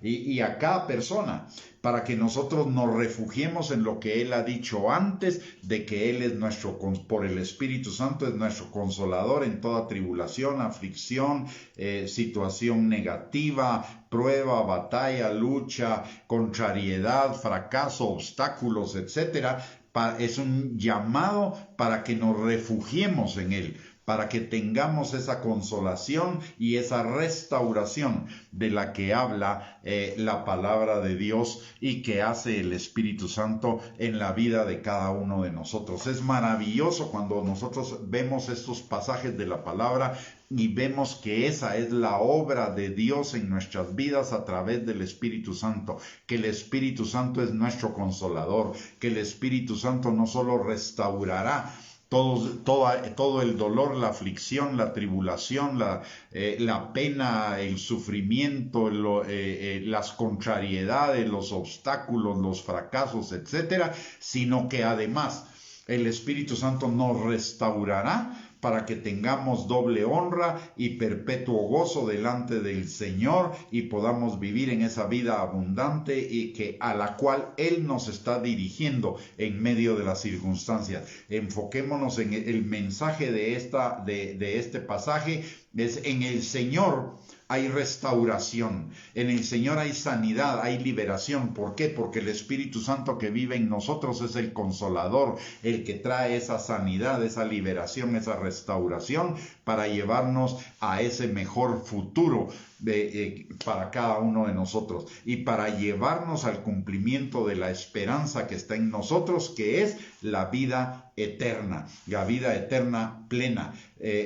y a cada persona, para que nosotros nos refugiemos en lo que Él ha dicho antes, de que Él es por el Espíritu Santo, es nuestro consolador en toda tribulación, aflicción, situación negativa, prueba, batalla, lucha, contrariedad, fracaso, obstáculos, etcétera. Es un llamado para que nos refugiemos en Él, para que tengamos esa consolación y esa restauración de la que habla la palabra de Dios y que hace el Espíritu Santo en la vida de cada uno de nosotros. Es maravilloso cuando nosotros vemos estos pasajes de la palabra y vemos que esa es la obra de Dios en nuestras vidas a través del Espíritu Santo, que el Espíritu Santo es nuestro consolador, que el Espíritu Santo no solo restaurará todo el dolor, la aflicción, la tribulación, la pena, el sufrimiento, las contrariedades, los obstáculos, los fracasos, etcétera, sino que además el Espíritu Santo nos restaurará para que tengamos doble honra y perpetuo gozo delante del Señor y podamos vivir en esa vida abundante y a la cual Él nos está dirigiendo en medio de las circunstancias. Enfoquémonos en el mensaje de este pasaje, es en el Señor hay restauración, en el Señor hay sanidad, hay liberación. ¿Por qué? Porque el Espíritu Santo que vive en nosotros es el consolador, el que trae esa sanidad, esa liberación, esa restauración para llevarnos a ese mejor futuro para cada uno de nosotros y para llevarnos al cumplimiento de la esperanza que está en nosotros, que es la vida eterna, la vida eterna plena.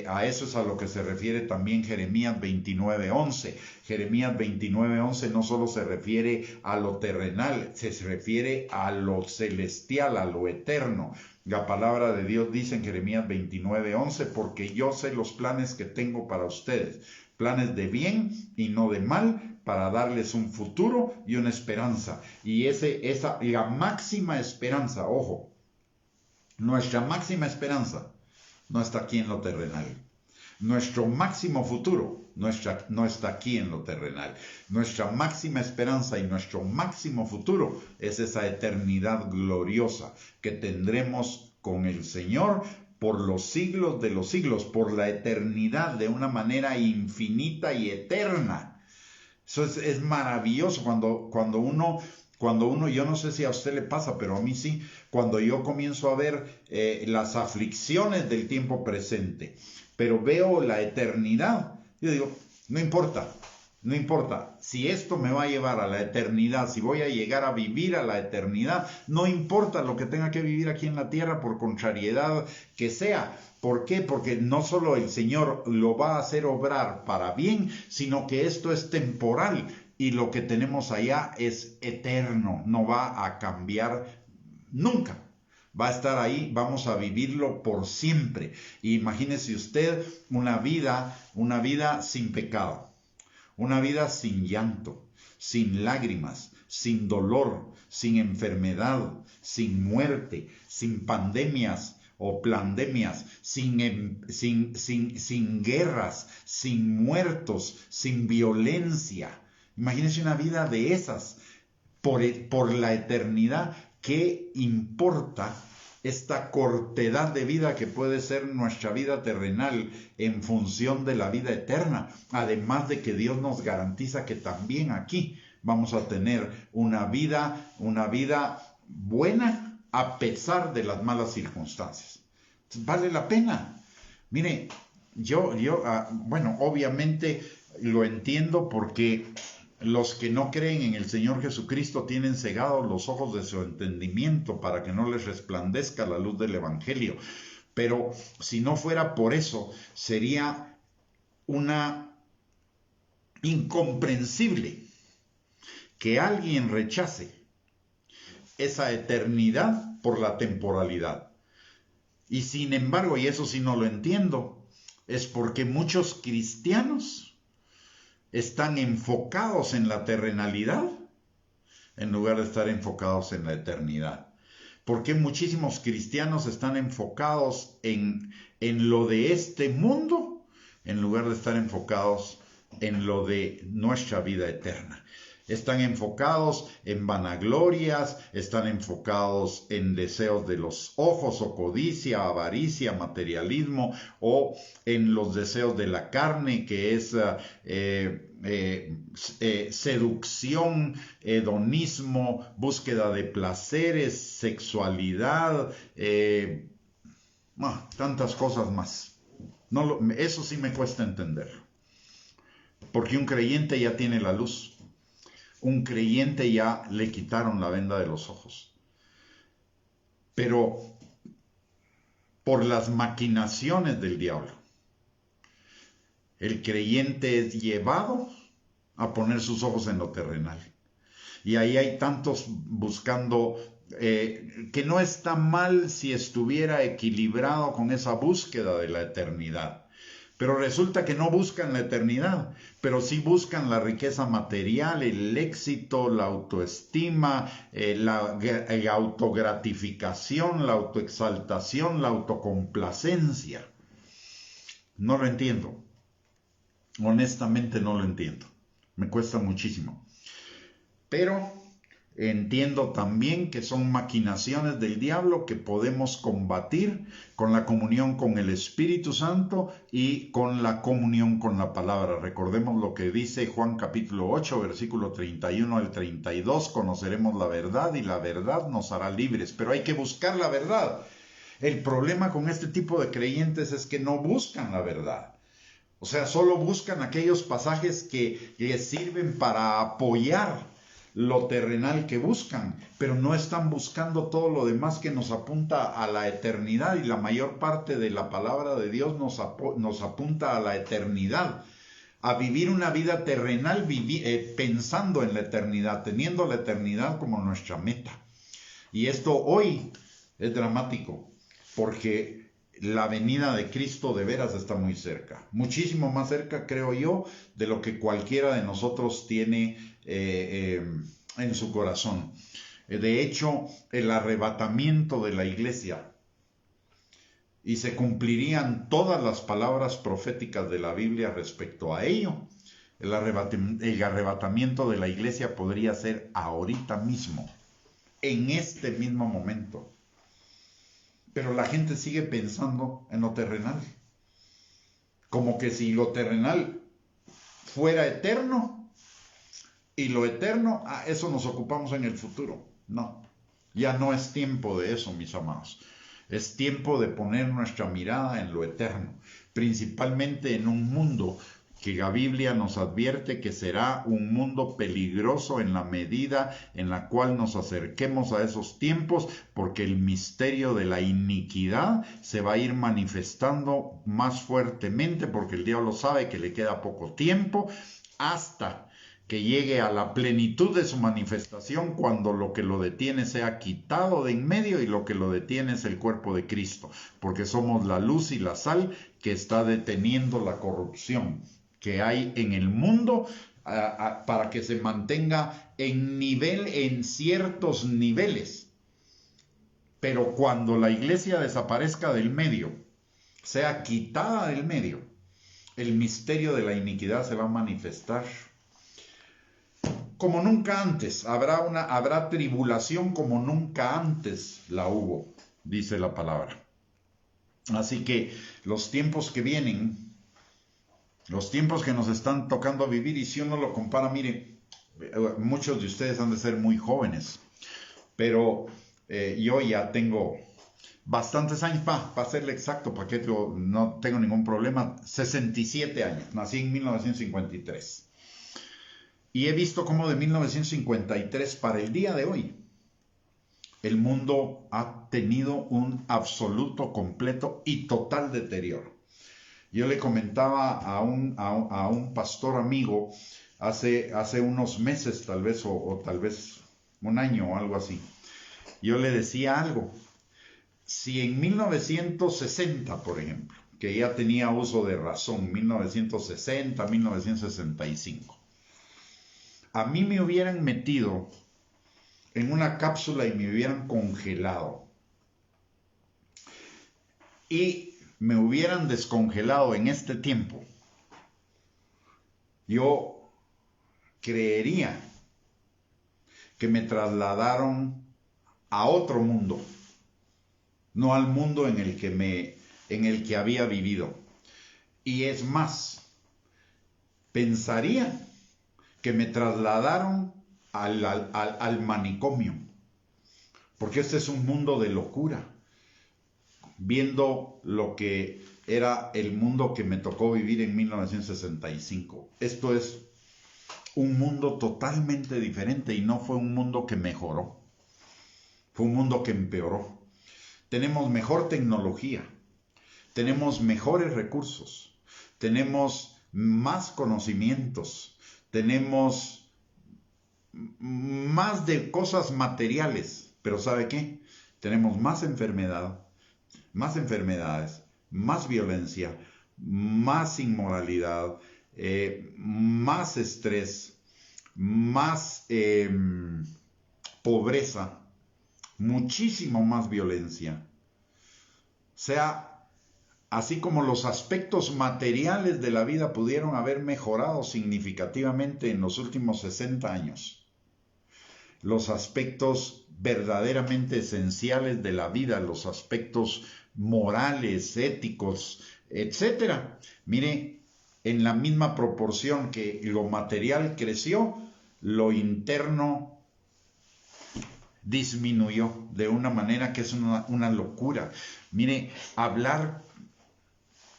A eso es a lo que se refiere también Jeremías 29:11. Jeremías 29:11 no solo se refiere a lo terrenal, se refiere a lo celestial, a lo eterno. La palabra de Dios dice en Jeremías 29:11, porque yo sé los planes que tengo para ustedes, planes de bien y no de mal, para darles un futuro y una esperanza. Y la máxima esperanza, ojo, nuestra máxima esperanza no está aquí en lo terrenal. Nuestro máximo futuro no está aquí en lo terrenal. Nuestra máxima esperanza y nuestro máximo futuro es esa eternidad gloriosa que tendremos con el Señor por los siglos de los siglos, por la eternidad de una manera infinita y eterna. Eso es maravilloso cuando uno, yo no sé si a usted le pasa, pero a mí sí, cuando yo comienzo a ver las aflicciones del tiempo presente, pero veo la eternidad, yo digo, no importa, si esto me va a llevar a la eternidad, si voy a llegar a vivir a la eternidad, no importa lo que tenga que vivir aquí en la tierra por contrariedad que sea. ¿Por qué? Porque no solo el Señor lo va a hacer obrar para bien, sino que esto es temporal y lo que tenemos allá es eterno, no va a cambiar nunca. Va a estar ahí, vamos a vivirlo por siempre. Imagínese usted una vida sin pecado, una vida sin llanto, sin lágrimas, sin dolor, sin enfermedad, sin muerte, sin pandemias, o pandemias, sin guerras, sin muertos, sin violencia. Imagínense una vida de esas por la eternidad. ¿Qué importa esta cortedad de vida que puede ser nuestra vida terrenal en función de la vida eterna? Además de que Dios nos garantiza que también aquí vamos a tener una vida buena a pesar de las malas circunstancias. Entonces, vale la pena. Mire, bueno, obviamente lo entiendo porque los que no creen en el Señor Jesucristo tienen cegados los ojos de su entendimiento para que no les resplandezca la luz del Evangelio. Pero si no fuera por eso, sería una incomprensible que alguien rechace esa eternidad por la temporalidad. Y sin embargo, y eso sí no lo entiendo, es porque muchos cristianos están enfocados en la terrenalidad en lugar de estar enfocados en la eternidad. ¿Por qué muchísimos cristianos están enfocados en lo de este mundo en lugar de estar enfocados en lo de nuestra vida eterna? Están enfocados en vanaglorias, están enfocados en deseos de los ojos o codicia, avaricia, materialismo, o en los deseos de la carne, que es seducción, hedonismo, búsqueda de placeres, sexualidad, tantas cosas más. Eso sí me cuesta entenderlo, porque un creyente ya tiene la luz. Un creyente ya le quitaron la venda de los ojos. Pero por las maquinaciones del diablo, el creyente es llevado a poner sus ojos en lo terrenal. Y ahí hay tantos buscando, que no está mal si estuviera equilibrado con esa búsqueda de la eternidad. Pero resulta que no buscan la eternidad, pero sí buscan la riqueza material, el éxito, la autoestima, la autogratificación, la autoexaltación, la autocomplacencia. No lo entiendo. Honestamente no lo entiendo. Me cuesta muchísimo. Pero entiendo también que son maquinaciones del diablo que podemos combatir con la comunión con el Espíritu Santo y con la comunión con la palabra. Recordemos lo que dice Juan capítulo 8, versículo 31 al 32. Conoceremos la verdad y la verdad nos hará libres. Pero hay que buscar la verdad. El problema con este tipo de creyentes es que no buscan la verdad. O sea, solo buscan aquellos pasajes que les sirven para apoyar lo terrenal que buscan, pero no están buscando todo lo demás que nos apunta a la eternidad, y la mayor parte de la palabra de Dios nos apunta a la eternidad, a vivir una vida terrenal, pensando en la eternidad, teniendo la eternidad como nuestra meta. Y esto hoy es dramático, porque la venida de Cristo de veras está muy cerca, muchísimo más cerca, creo yo, de lo que cualquiera de nosotros tiene en su corazón. De hecho, el arrebatamiento de la iglesia, y se cumplirían todas las palabras proféticas de la Biblia respecto a ello, el arrebatamiento de la iglesia podría ser ahorita mismo, en este mismo momento. Pero la gente sigue pensando en lo terrenal, como que si lo terrenal fuera eterno, y lo eterno, eso nos ocupamos en el futuro. No, ya no es tiempo de eso, mis amados. Es tiempo de poner nuestra mirada en lo eterno, principalmente en un mundo que la Biblia nos advierte que será un mundo peligroso en la medida en la cual nos acerquemos a esos tiempos, porque el misterio de la iniquidad se va a ir manifestando más fuertemente, porque el diablo sabe que le queda poco tiempo hasta que llegue a la plenitud de su manifestación, cuando lo que lo detiene sea quitado de en medio, y lo que lo detiene es el cuerpo de Cristo, porque somos la luz y la sal que está deteniendo la corrupción que hay en el mundo, para que se mantenga en ciertos niveles, Pero cuando la iglesia desaparezca del medio, sea quitada del medio, el misterio de la iniquidad se va a manifestar como nunca antes. Habrá tribulación como nunca antes la hubo, dice la palabra. Así que los tiempos que vienen, los tiempos que nos están tocando vivir, y si uno lo compara, mire, muchos de ustedes han de ser muy jóvenes, pero yo ya tengo bastantes años, para serle exacto, para que no tengo ningún problema, 67 años, nací en 1953. Y he visto cómo de 1953 para el día de hoy, el mundo ha tenido un absoluto, completo y total deterioro. Yo le comentaba a un pastor amigo hace unos meses tal vez, o tal vez un año o algo así. Yo le decía algo. Si en 1960, por ejemplo, que ya tenía uso de razón, 1960, 1965, a mí me hubieran metido en una cápsula y me hubieran congelado y me hubieran descongelado en este tiempo, yo creería que me trasladaron a otro mundo, no al mundo en el que había vivido. Y es más, pensaría que me trasladaron al manicomio, porque este es un mundo de locura, viendo lo que era el mundo que me tocó vivir en 1965. Esto es un mundo totalmente diferente y no fue un mundo que mejoró, fue un mundo que empeoró. Tenemos mejor tecnología, tenemos mejores recursos, tenemos más conocimientos, tenemos más de cosas materiales, pero ¿sabe qué? Tenemos más enfermedades, más violencia, más inmoralidad, más estrés, más pobreza, muchísimo más violencia. O sea, así como los aspectos materiales de la vida pudieron haber mejorado significativamente en los últimos 60 años, los aspectos verdaderamente esenciales de la vida, los aspectos morales, éticos, etcétera, mire, en la misma proporción que lo material creció, lo interno disminuyó de una manera que es una locura. Mire, hablar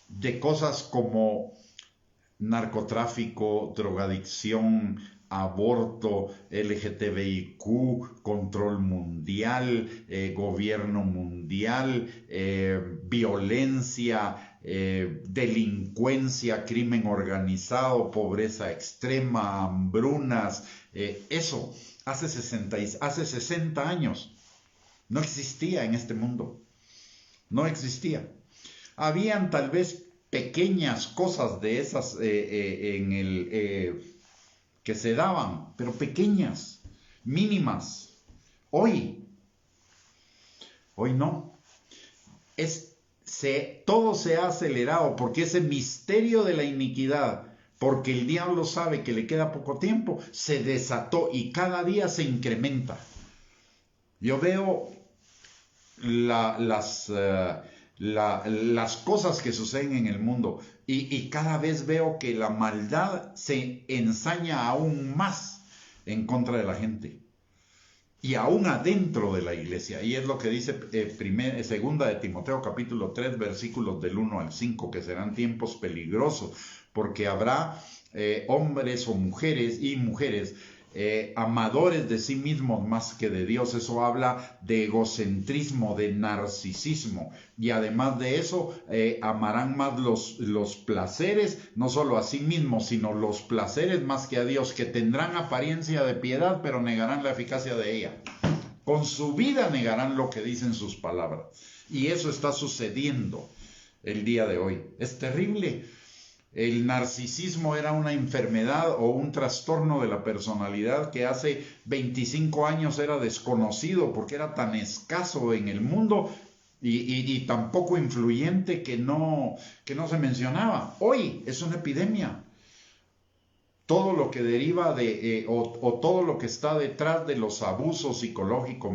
de cosas como narcotráfico, drogadicción, aborto, LGTBIQ, control mundial, gobierno mundial, violencia, delincuencia, crimen organizado, pobreza extrema, hambrunas, eso hace 60 años no existía en este mundo, no existía. Habían tal vez pequeñas cosas de esas que se daban, pero pequeñas, mínimas. Hoy no. Todo se ha acelerado porque ese misterio de la iniquidad, porque el diablo sabe que le queda poco tiempo, se desató y cada día se incrementa. Yo veo las cosas que suceden en el mundo y cada vez veo que la maldad se ensaña aún más en contra de la gente y aún adentro de la iglesia, y es lo que dice segunda de Timoteo capítulo 3 versículos del 1 al 5, que serán tiempos peligrosos porque habrá hombres o mujeres amadores de sí mismos más que de Dios. Eso habla de egocentrismo, de narcisismo, y además de eso amarán más los placeres, no solo a sí mismos, sino los placeres más que a Dios, que tendrán apariencia de piedad pero negarán la eficacia de ella. Con su vida negarán lo que dicen sus palabras, y eso está sucediendo el día de hoy. Es terrible. El narcisismo era una enfermedad o un trastorno de la personalidad que hace 25 años era desconocido porque era tan escaso en el mundo y tan poco influyente que no se mencionaba. Hoy es una epidemia. Todo lo que deriva o todo lo que está detrás de los abusos psicológico,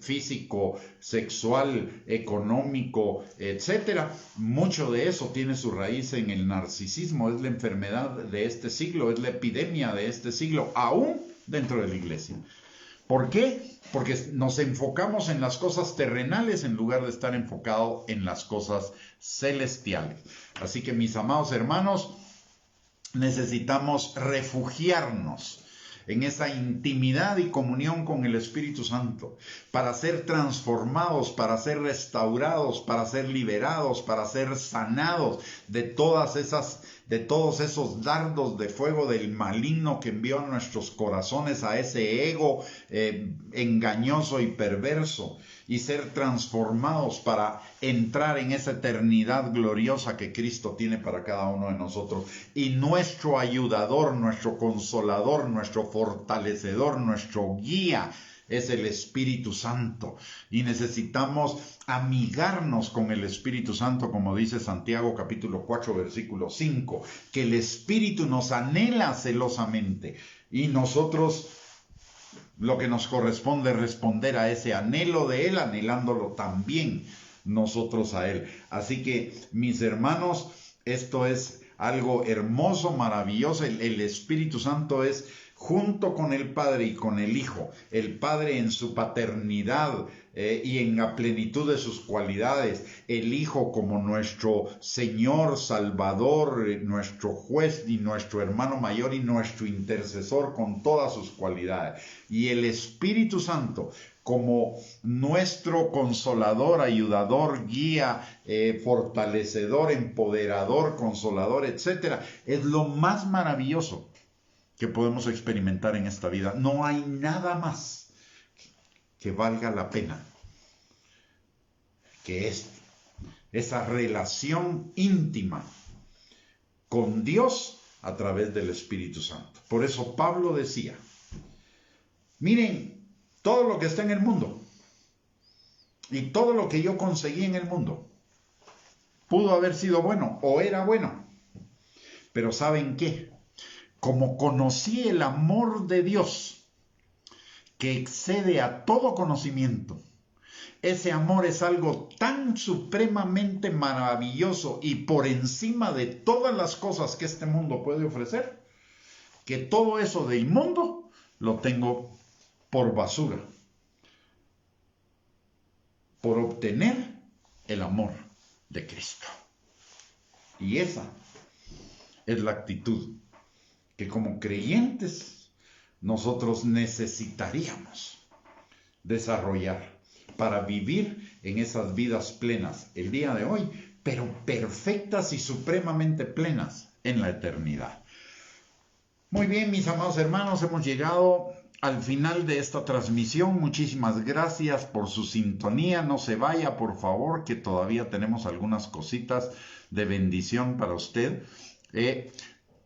físico, sexual, económico, etcétera, mucho de eso tiene su raíz en el narcisismo. Es la enfermedad de este siglo, es la epidemia de este siglo, aún dentro de la iglesia. ¿Por qué? Porque nos enfocamos en las cosas terrenales en lugar de estar enfocado en las cosas celestiales. Así que, mis amados hermanos, necesitamos refugiarnos en esa intimidad y comunión con el Espíritu Santo para ser transformados, para ser restaurados, para ser liberados, para ser sanados de todos esos dardos de fuego del maligno que envió a nuestros corazones, a ese ego engañoso y perverso, y ser transformados para entrar en esa eternidad gloriosa que Cristo tiene para cada uno de nosotros. Y nuestro ayudador, nuestro consolador, nuestro fortalecedor, nuestro guía es el Espíritu Santo. Y necesitamos amigarnos con el Espíritu Santo, como dice Santiago capítulo 4, versículo 5, que el Espíritu nos anhela celosamente y nosotros lo que nos corresponde es responder a ese anhelo de Él, anhelándolo también nosotros a Él. Así que, mis hermanos, esto es algo hermoso, maravilloso. El Espíritu Santo es, junto con el Padre y con el Hijo, el Padre en su paternidad y en la plenitud de sus cualidades, el Hijo como nuestro Señor, Salvador, nuestro juez y nuestro hermano mayor y nuestro intercesor con todas sus cualidades, y el Espíritu Santo como nuestro consolador, ayudador, guía, fortalecedor, empoderador, consolador, etc. Es lo más maravilloso que podemos experimentar en esta vida. No hay nada más que valga la pena que esa relación íntima con Dios a través del Espíritu Santo. Por eso Pablo decía, miren, todo lo que está en el mundo y todo lo que yo conseguí en el mundo pudo haber sido bueno o era bueno, pero ¿saben qué? Como conocí el amor de Dios, que excede a todo conocimiento, ese amor es algo tan supremamente maravilloso y por encima de todas las cosas que este mundo puede ofrecer, que todo eso de inmundo lo tengo por basura, por obtener el amor de Cristo. Y esa es la actitud que como creyentes nosotros necesitaríamos desarrollar para vivir en esas vidas plenas el día de hoy, pero perfectas y supremamente plenas en la eternidad. Muy bien, mis amados hermanos, hemos llegado al final de esta transmisión. Muchísimas gracias por su sintonía. No se vaya, por favor, que todavía tenemos algunas cositas de bendición para usted.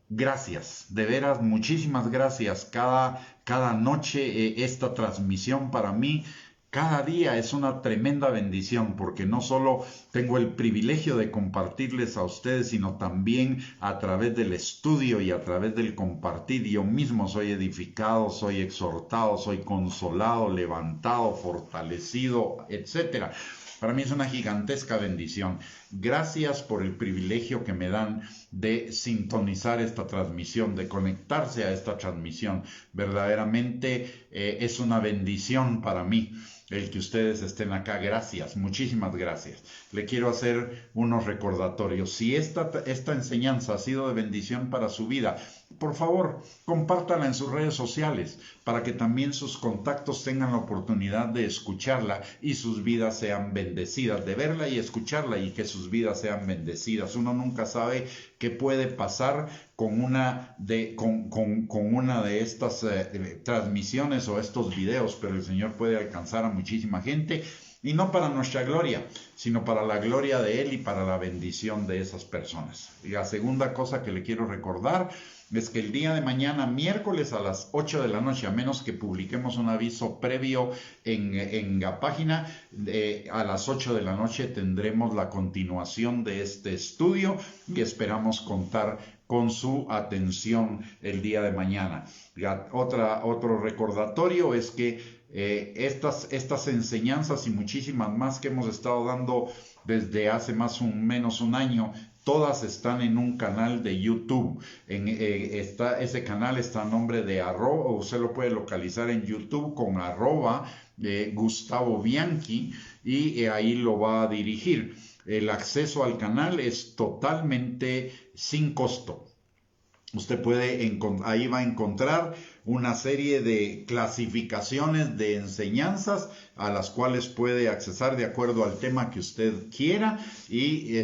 Gracias, de veras, muchísimas gracias. Cada noche esta transmisión para mí, cada día es una tremenda bendición, porque no solo tengo el privilegio de compartirles a ustedes, sino también a través del estudio y a través del compartir, yo mismo soy edificado, soy exhortado, soy consolado, levantado, fortalecido, etcétera. Para mí es una gigantesca bendición. Gracias por el privilegio que me dan de sintonizar esta transmisión, de conectarse a esta transmisión. Verdaderamente es una bendición para mí el que ustedes estén acá. Gracias, muchísimas gracias. Le quiero hacer unos recordatorios. Si esta enseñanza ha sido de bendición para su vida, por favor, compártala en sus redes sociales para que también sus contactos tengan la oportunidad de escucharla y sus vidas sean bendecidas, de verla y escucharla y que sus vidas sean bendecidas. Uno nunca sabe qué puede pasar con una de estas transmisiones o estos videos, pero el Señor puede alcanzar a muchísima gente Y no para nuestra gloria, sino para la gloria de Él y para la bendición de esas personas. Y la segunda cosa que le quiero recordar es que el día de mañana, miércoles a las 8 de la noche, a menos que publiquemos un aviso previo en la página, a las 8 de la noche tendremos la continuación de este estudio y esperamos contar con su atención el día de mañana. Otro recordatorio es que estas enseñanzas y muchísimas más que hemos estado dando desde hace más o menos un año, todas están en un canal de YouTube. Ese canal está a nombre de arroba, usted lo puede localizar en YouTube con arroba Gustavo Bianchi y ahí lo va a dirigir. El acceso al canal es totalmente sin costo. Usted ahí va a encontrar una serie de clasificaciones de enseñanzas a las cuales puede accesar de acuerdo al tema que usted quiera y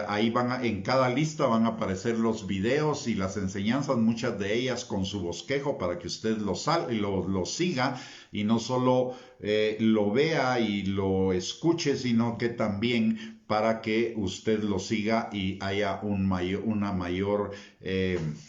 ahí en cada lista van a aparecer los videos y las enseñanzas, muchas de ellas con su bosquejo para que usted lo siga y no solo lo vea y lo escuche, sino que también para que usted lo siga y haya una mayor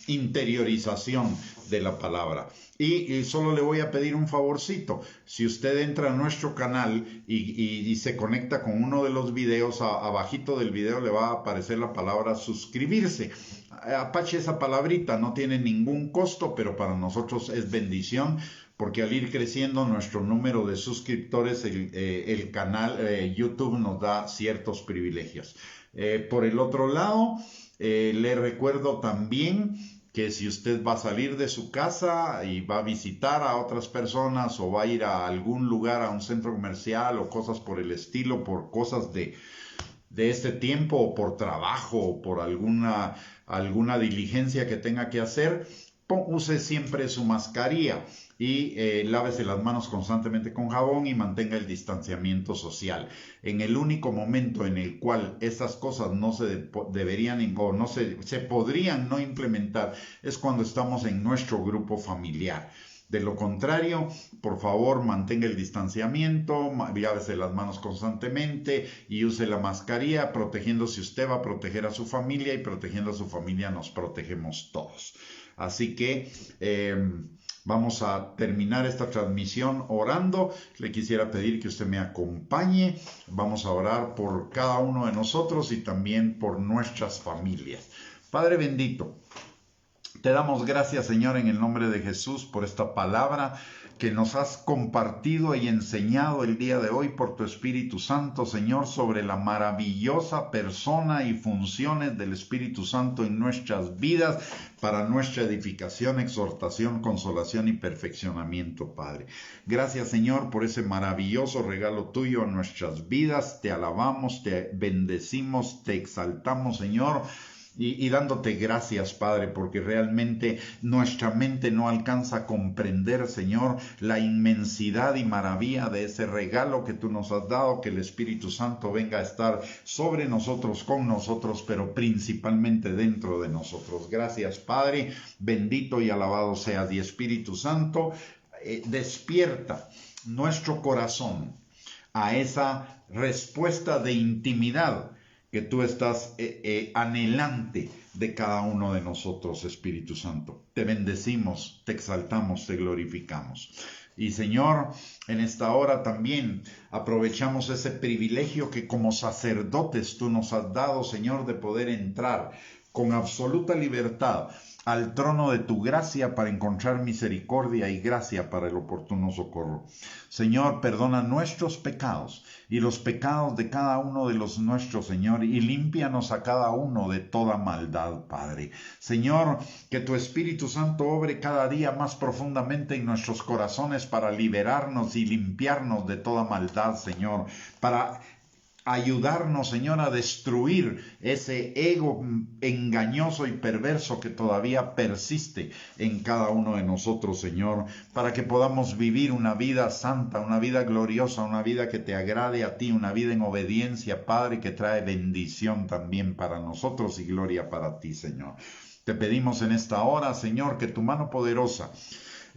interiorización de la palabra. Y solo le voy a pedir un favorcito. Si usted entra a nuestro canal y se conecta con uno de los videos, abajito del video le va a aparecer la palabra suscribirse. Apache esa palabrita, no tiene ningún costo, pero para nosotros es bendición, porque al ir creciendo nuestro número de suscriptores, el canal YouTube nos da ciertos privilegios. Por el otro lado, le recuerdo también que si usted va a salir de su casa y va a visitar a otras personas o va a ir a algún lugar, a un centro comercial o cosas por el estilo, por cosas de este tiempo o por trabajo o por alguna diligencia que tenga que hacer, use siempre su mascarilla y lávese las manos constantemente con jabón y mantenga el distanciamiento social. En el único momento en el cual esas cosas no se deberían o no se podrían no implementar es cuando estamos en nuestro grupo familiar. De lo contrario, por favor, mantenga el distanciamiento, lávese las manos constantemente y use la mascarilla, protegiéndose usted va a proteger a su familia y protegiendo a su familia nos protegemos todos. Así que vamos a terminar esta transmisión orando. Le quisiera pedir que usted me acompañe. Vamos a orar por cada uno de nosotros y también por nuestras familias. Padre bendito, te damos gracias, Señor, en el nombre de Jesús por esta palabra que nos has compartido y enseñado el día de hoy por tu Espíritu Santo, Señor, sobre la maravillosa persona y funciones del Espíritu Santo en nuestras vidas para nuestra edificación, exhortación, consolación y perfeccionamiento, Padre. Gracias, Señor, por ese maravilloso regalo tuyo en nuestras vidas. Te alabamos, te bendecimos, te exaltamos, Señor. Y dándote gracias, Padre, porque realmente nuestra mente no alcanza a comprender, Señor, la inmensidad y maravilla de ese regalo que tú nos has dado, que el Espíritu Santo venga a estar sobre nosotros, con nosotros, pero principalmente dentro de nosotros. Gracias, Padre, bendito y alabado seas. Y Espíritu Santo, despierta nuestro corazón a esa respuesta de intimidad que tú estás anhelante de cada uno de nosotros, Espíritu Santo. Te bendecimos, te exaltamos, te glorificamos. Y Señor, en esta hora también aprovechamos ese privilegio que como sacerdotes tú nos has dado, Señor, de poder entrar con absoluta libertad al trono de tu gracia para encontrar misericordia y gracia para el oportuno socorro. Señor, perdona nuestros pecados y los pecados de cada uno de los nuestros, Señor, y límpianos a cada uno de toda maldad, Padre. Señor, que tu Espíritu Santo obre cada día más profundamente en nuestros corazones para liberarnos y limpiarnos de toda maldad, Señor, para ayudarnos, Señor, a destruir ese ego engañoso y perverso que todavía persiste en cada uno de nosotros, Señor, para que podamos vivir una vida santa, una vida gloriosa, una vida que te agrade a ti, una vida en obediencia, Padre, que trae bendición también para nosotros y gloria para ti, Señor. Te pedimos en esta hora, Señor, que tu mano poderosa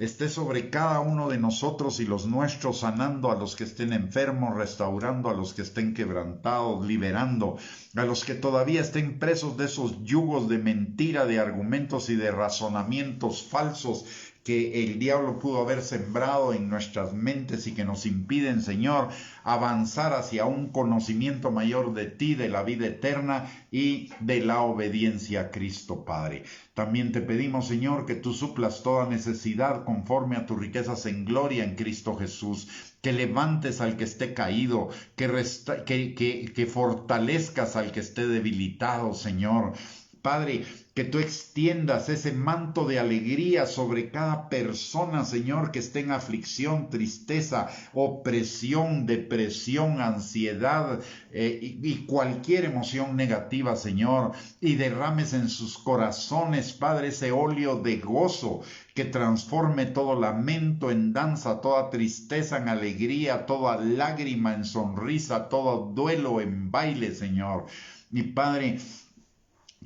esté sobre cada uno de nosotros y los nuestros, sanando a los que estén enfermos, restaurando a los que estén quebrantados, liberando a los que todavía estén presos de esos yugos de mentira, de argumentos y de razonamientos falsos que el diablo pudo haber sembrado en nuestras mentes y que nos impiden, Señor, avanzar hacia un conocimiento mayor de ti, de la vida eterna y de la obediencia a Cristo, Padre. También te pedimos, Señor, que tú suplas toda necesidad conforme a tus riquezas en gloria en Cristo Jesús, que levantes al que esté caído, que fortalezcas al que esté debilitado, Señor. Padre, que tú extiendas ese manto de alegría sobre cada persona, Señor, que esté en aflicción, tristeza, opresión, depresión, ansiedad y cualquier emoción negativa, Señor, y derrames en sus corazones, Padre, ese óleo de gozo que transforme todo lamento en danza, toda tristeza en alegría, toda lágrima en sonrisa, todo duelo en baile, Señor. Y Padre,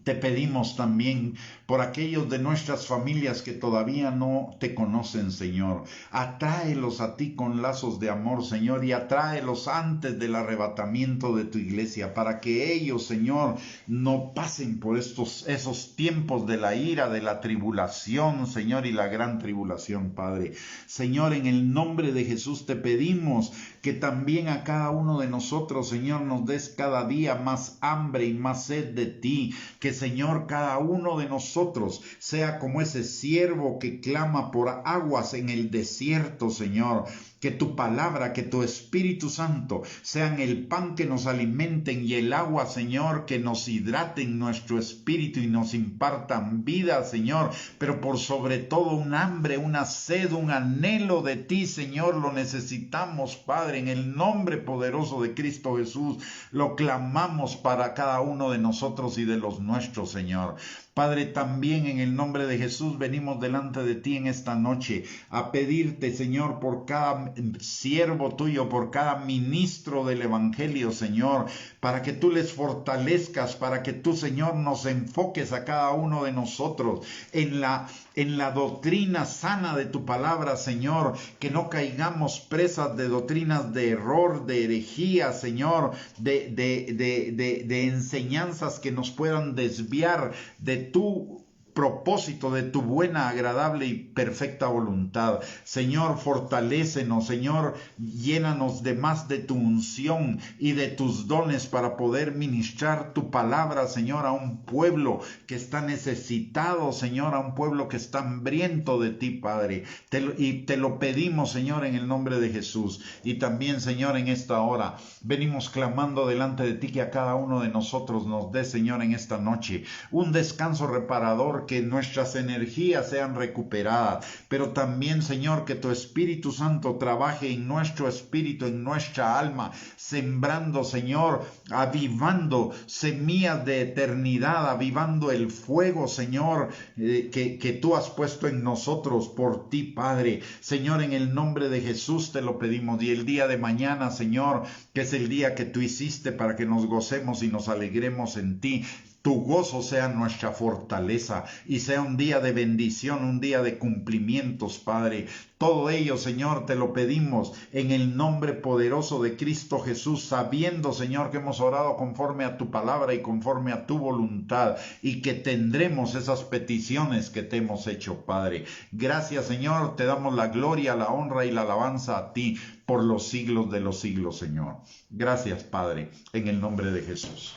te pedimos también por aquellos de nuestras familias que todavía no te conocen, Señor. Atráelos a ti con lazos de amor, Señor, y atráelos antes del arrebatamiento de tu iglesia, para que ellos, Señor, no pasen por esos tiempos de la ira, de la tribulación, Señor, y la gran tribulación, Padre. Señor, en el nombre de Jesús te pedimos que también a cada uno de nosotros, Señor, nos des cada día más hambre y más sed de ti. Que, Señor, cada uno de nosotros sea como ese siervo que clama por aguas en el desierto, Señor. Que tu palabra, que tu Espíritu Santo sean el pan que nos alimenten y el agua, Señor, que nos hidraten nuestro espíritu y nos impartan vida, Señor. Pero por sobre todo un hambre, una sed, un anhelo de ti, Señor, lo necesitamos, Padre. En el nombre poderoso de Cristo Jesús, lo clamamos para cada uno de nosotros y de los nuestros, Señor. Padre, también en el nombre de Jesús venimos delante de ti en esta noche a pedirte, Señor, por cada siervo tuyo, por cada ministro del Evangelio, Señor, para que tú les fortalezcas, para que tú, Señor, nos enfoques a cada uno de nosotros en la doctrina sana de tu palabra, Señor, que no caigamos presas de doctrinas de error, de herejía, Señor, de enseñanzas que nos puedan desviar de tu propósito, de tu buena, agradable y perfecta voluntad. Señor, fortalécenos, Señor, llénanos de más de tu unción y de tus dones para poder ministrar tu palabra, Señor, a un pueblo que está necesitado, Señor, a un pueblo que está hambriento de ti, Padre. Te lo pedimos, Señor, en el nombre de Jesús. Y también, Señor, en esta hora venimos clamando delante de ti que a cada uno de nosotros nos dé, Señor, en esta noche un descanso reparador, que nuestras energías sean recuperadas, pero también, Señor, que tu Espíritu Santo trabaje en nuestro espíritu, en nuestra alma, sembrando, Señor, avivando semillas de eternidad, avivando el fuego, Señor, que tú has puesto en nosotros por ti, Padre. Señor, en el nombre de Jesús te lo pedimos. Y el día de mañana, Señor, que es el día que tú hiciste para que nos gocemos y nos alegremos en ti, tu gozo sea nuestra fortaleza y sea un día de bendición, un día de cumplimientos, Padre. Todo ello, Señor, te lo pedimos en el nombre poderoso de Cristo Jesús, sabiendo, Señor, que hemos orado conforme a tu palabra y conforme a tu voluntad y que tendremos esas peticiones que te hemos hecho, Padre. Gracias, Señor, te damos la gloria, la honra y la alabanza a ti por los siglos de los siglos, Señor. Gracias, Padre, en el nombre de Jesús.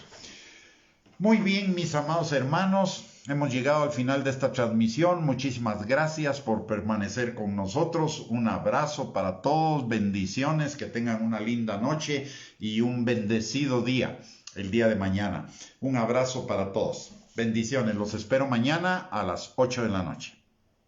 Muy bien, mis amados hermanos, hemos llegado al final de esta transmisión. Muchísimas gracias por permanecer con nosotros. Un abrazo para todos, bendiciones, que tengan una linda noche y un bendecido día, el día de mañana. Un abrazo para todos. Bendiciones, los espero mañana a las 8 de la noche.